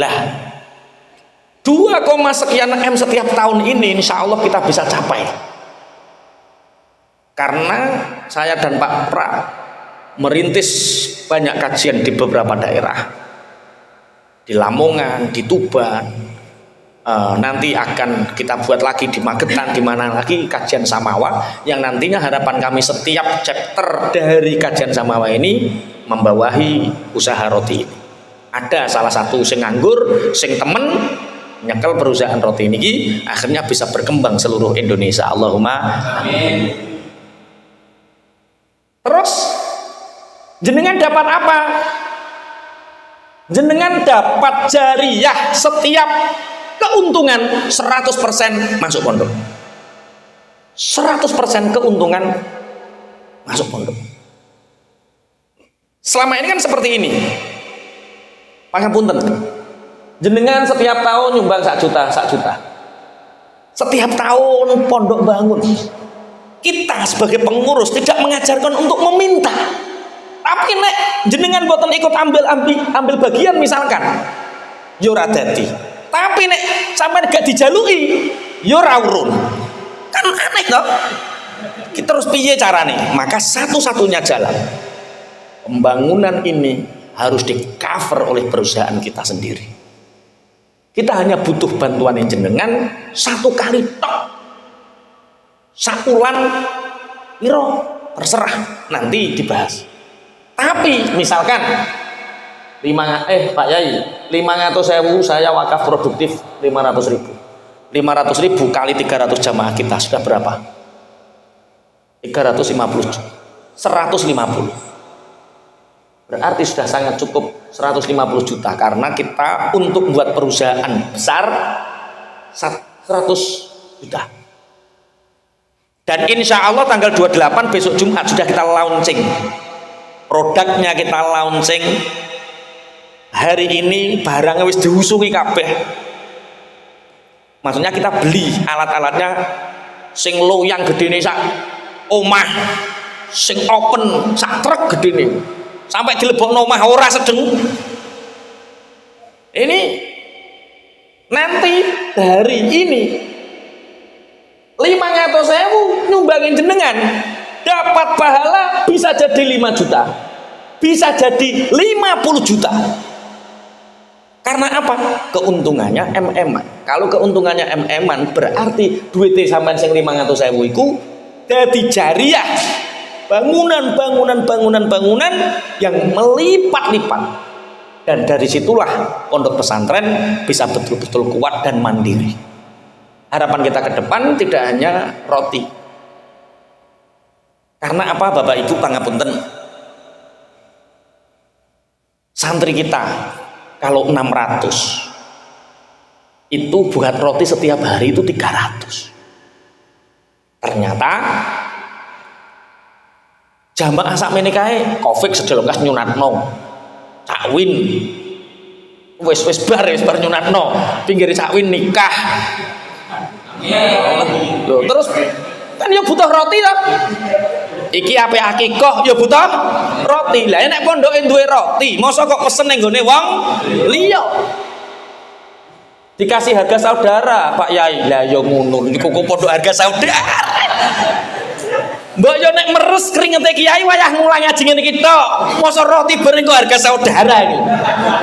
Lah, 2, sekian M setiap tahun ini insya Allah kita bisa capai. Karena saya dan Pak Pra merintis banyak kajian di beberapa daerah, di Lamongan, di Tuban, nanti akan kita buat lagi di Magetan, di mana lagi kajian Samawa, yang nantinya harapan kami setiap chapter dari kajian Samawa ini membawahi usaha roti ini. Ada salah satu sing nganggur, sing temen nyekel perusahaan roti ini, akhirnya bisa berkembang seluruh Indonesia. Allahumma amin. Terus jenengan dapat apa? Jenengan dapat jariah setiap keuntungan 100% masuk pondok. 100% keuntungan masuk pondok. Selama ini kan seperti ini. Pangapunten. Jenengan setiap tahun nyumbang 1 juta. Setiap tahun pondok bangun. Kita sebagai pengurus tidak mengajarkan untuk meminta. Tapi nek jenengan boten ikut ambil bagian misalkan, yo ora dadi. Tapi nek sampean gak dijaluki, yo ora urun. Kan aneh toh? Kita terus piye carane? Maka satu-satunya jalan pembangunan ini harus di-cover oleh perusahaan kita sendiri. Kita hanya butuh bantuan yang jenengan 1 kali tok. Sakulan piro terserah, nanti dibahas. Tapi misalkan Pak Yai, 500.000 saya wakaf produktif 500.000. 500.000 kali 300 jamaah kita sudah berapa? 350 juta. 150. Berarti sudah sangat cukup 150 juta, karena kita untuk membuat perusahaan besar 100 juta. Dan insya Allah tanggal 28 besok Jumat sudah kita launching produknya, kita launching. Hari ini barangnya wis diusungi kabeh. Maksudnya kita beli alat-alatnya sing loyang gedene sak omah, sing open sak truk gedene. Sampai dilebokno omah ora sedeng. Ini nanti hari ini 500.000 nyumbangin jenengan dapat pahala bisa jadi 5 juta, bisa jadi 50 juta. Karena apa? Keuntungannya MM-an. Kalau keuntungannya MM-an berarti duitnya sampean sing 500.000 iku dadi jariah. Bangunan yang melipat-lipat. Dan dari situlah pondok pesantren bisa betul-betul kuat dan mandiri. Harapan kita ke depan tidak hanya roti. Karena apa Bapak Ibu pangapunten? Santri kita kalau 600 itu buat roti setiap hari itu 300. Ternyata jamaah sakmene kae Covid sedelengkas nyunatno. Cakwin wis bar nyunatno. Pinggir cakwin nikah. Loh, terus kan ya butuh roti lah. Iki ape akikoh ya butuh roti. Lah nek pondoke duwe roti, mosok kok pesen ning gone wong liya. Dikasih harga saudara, Pak Yai. Lah ya ngono niku kok pondok harga saudara. Mbok yo nek meres keringete kiai wayah ngulang ngaji ngene iki tok. Mosok roti bareng kok harga saudara ini.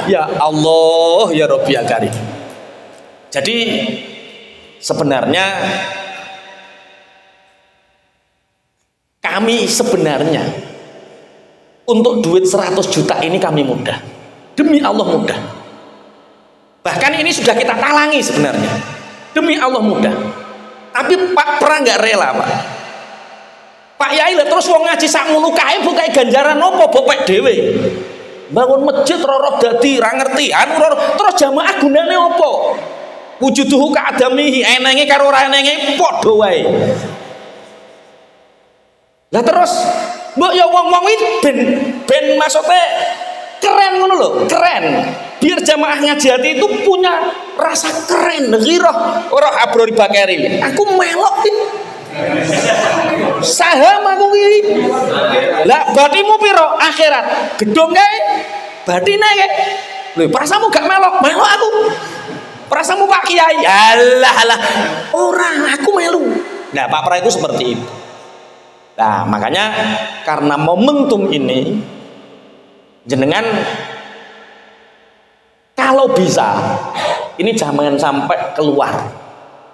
Ya Allah, ya Rabbi ya Karim. Jadi sebenarnya kami sebenarnya untuk duit 100 juta ini kami mudah. Demi Allah mudah. Bahkan ini sudah kita talangi sebenarnya. Demi Allah mudah. Tapi Pak Pra nggak rela, Pak. Pak Yai lah terus wong ngaji sak ngono kae bukae ganjaran apa bopek dhewe. Bangun masjid roro dadi ra ngerti. Anu terus jamaah gunane apa? Wujuduhu ka'adamihi, enenge karo ora enenge padha wae. Lah terus mbok ya wong-wong iki ben maksudnya keren ngono lho, keren. Biar jamaah ngaji hati itu punya rasa keren, ghirah, ora abrori bakari. Aku melok iki. Saham aku iki. Lah batimu piro? Akhirat. Gedung kae batine kae. Lho, perasamu gak melok, melok aku. Perasamu Pak Kiai. Alah, orang aku melu. Nah, Pak Pra itu seperti itu. Nah, makanya karena momentum ini jenengan kalau bisa ini jangan sampai keluar.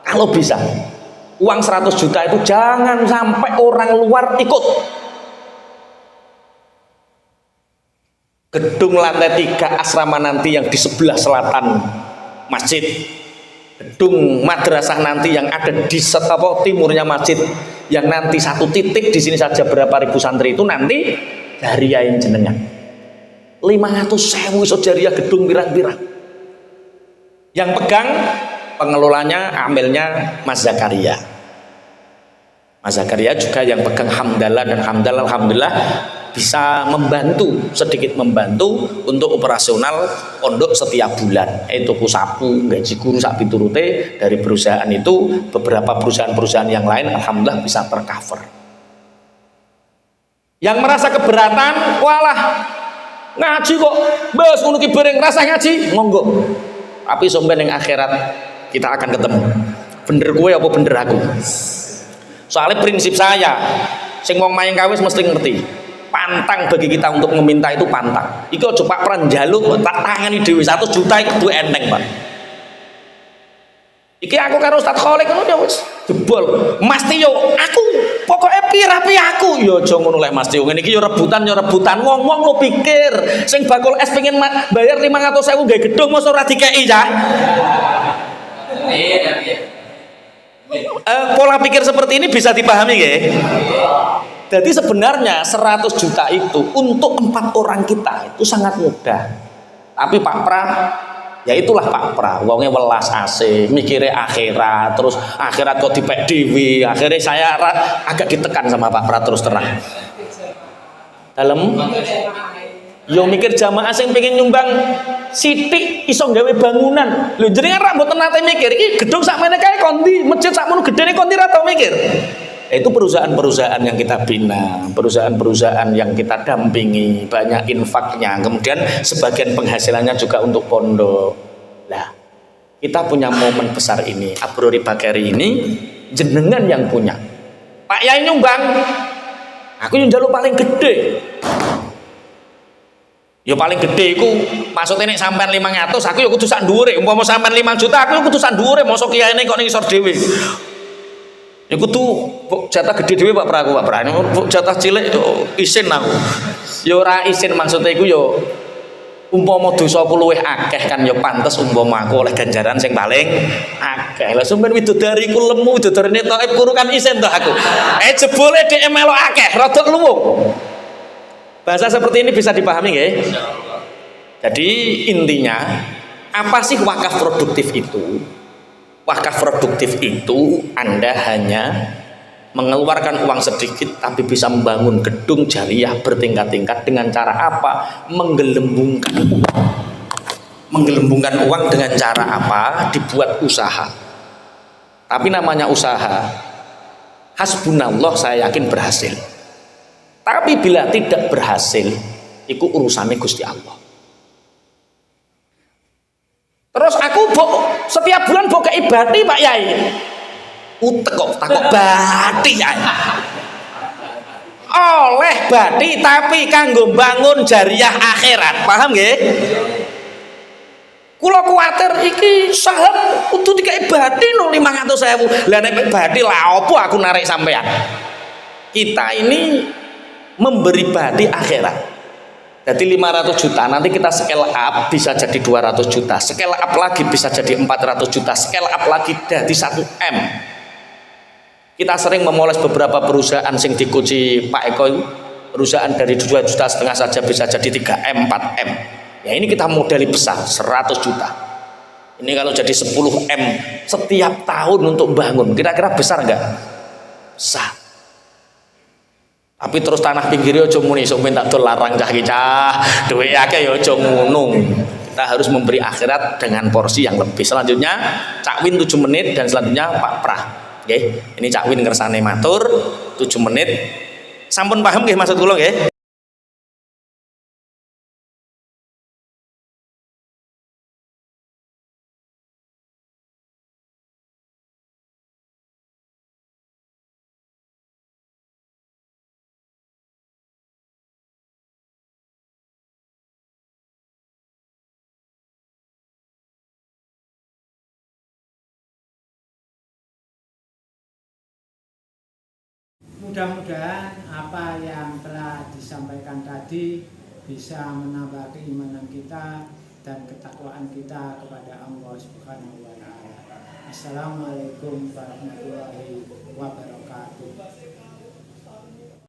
Kalau bisa uang 100 juta itu jangan sampai orang luar ikut. Gedung lantai 3 asrama nanti yang di sebelah selatan masjid, gedung madrasah nanti yang ada di timurnya masjid, yang nanti satu titik di sini saja berapa ribu santri itu nanti jariah jenengan 500.000 iso jariah gedung pirang-pirang. Yang pegang pengelolanya amilnya Mas Zakaria. Mas Zakaria juga yang pegang hamdalah, dan hamdalah alhamdulillah bisa sedikit membantu untuk operasional pondok setiap bulan. Tuku sapu, gaji guru sak piturute dari perusahaan itu, beberapa perusahaan-perusahaan yang lain alhamdulillah bisa tercover. Yang merasa keberatan, walah ngaji kok bos ngono ki bareng rasa ngaji, monggo. Tapi sampeyan ning akhirat kita akan ketemu. Bener kowe apa bener aku? Soalnya prinsip saya, sing wong mayang kawis mesti ngerti. Pantang bagi kita untuk meminta itu pantang. Iki aja Pak Pran njaluk tak tangani dhewe 100 juta itu enteng, Pak. Iki aku karo Ustaz Kholik ngono ya wis jebol. Mas Tio, aku pokoke pirapi aku. Ya aja ngono lek Mas Tio. Ngene iki ya rebutan. Wong-wong lo pikir sing bakul es pengen bayar 500.000 gawe gedung mosok ora dikeki ya. Pola pikir seperti ini bisa dipahami nggih? Jadi sebenarnya 100 juta itu untuk 4 orang kita itu sangat mudah. Tapi Pak Pra, ya itulah Pak Pra, wongnya welas asih, mikirnya akhirat, terus akhirat kok dipek dewi. Akhirnya saya agak ditekan sama Pak Pra terus terang. Dalam Yo mikir jamaah sing pengen nyumbang sithik iso gawe bangunan. Lho jenengan ra mboten nate mikir iki gedung sakmene kae kondi, masjid sakmono gedene kondi ra tau mikir. Itu perusahaan-perusahaan yang kita bina, perusahaan-perusahaan yang kita dampingi, banyak infaknya, kemudian sebagian penghasilannya juga untuk pondok. Lah, kita punya momen besar ini, Abrori Bakari ini jenengan yang punya. Pak Yai nyumbang, aku yang jaluk paling gede. Ya paling gede iku maksudnya nek sampean 500, aku ya kudu sak dhuwure. Umpama sampean 5 juta, aku ya kudu sak dhuwure. Mosok kiyaine kok ning isor dhewe. Ya kudu jatah gede dhewe Pak Pra, Pak Pra. Jatah cilik isin aku. Ya ora isin maksudnya iku ya umpama dosaku luwih akeh kan ya pantes umpama aku oleh ganjaran sing paling akeh. Lah sampean widodari ku lemu, widodarine Thaif kuru kan isin to aku. Jebule dhek melok akeh, rada luwung. Bahasa seperti ini bisa dipahami nggih? Jadi intinya apa sih wakaf produktif itu? Wakaf produktif itu Anda hanya mengeluarkan uang sedikit tapi bisa membangun gedung jariah bertingkat-tingkat dengan cara apa? Menggelembungkan uang. Menggelembungkan uang dengan cara apa? Dibuat usaha. Tapi namanya usaha. Hasbunallah, saya yakin berhasil. Tapi bila tidak berhasil, itu urusannya Gusti Allah. Terus aku setiap bulan kei bati Pak Yai. Utek kok takut bati Yai. Oleh bati tapi kanggo bangun jariah akhirat. Paham nggih? Kula kuwatir iki saham kudu dikei bati no 500.000. Lah nek bati lah opo aku narik sampean. Kita ini memberi badi akhirat. Jadi 500 juta nanti kita scale up bisa jadi 200 juta, scale up lagi bisa jadi 400 juta, scale up lagi jadi 1 M. Kita sering memoles beberapa perusahaan sing dikuci Pak Eko, perusahaan dari 2,5 juta saja bisa jadi 3 M, 4 M. Ya ini kita modali besar 100 juta. Ini kalau jadi 10 M setiap tahun untuk bangun, kira-kira besar nggak? Besar. Tapi terus tanah pinggirnya aja muni sok tak dol larang cah iki cah. Duwe akeh ya aja ngono. Kita harus memberi akhirat dengan porsi yang lebih. Selanjutnya Cak Win 7 menit dan selanjutnya Pak Prah. Nggih. Ini Cak Win ngersane matur 7 menit. Sampun paham nggih maksud kula nggih? Mudah-mudahan apa yang telah disampaikan tadi bisa menambah keimanan kita dan ketakwaan kita kepada Allah Subhanahu wa taala. Assalamualaikum warahmatullahi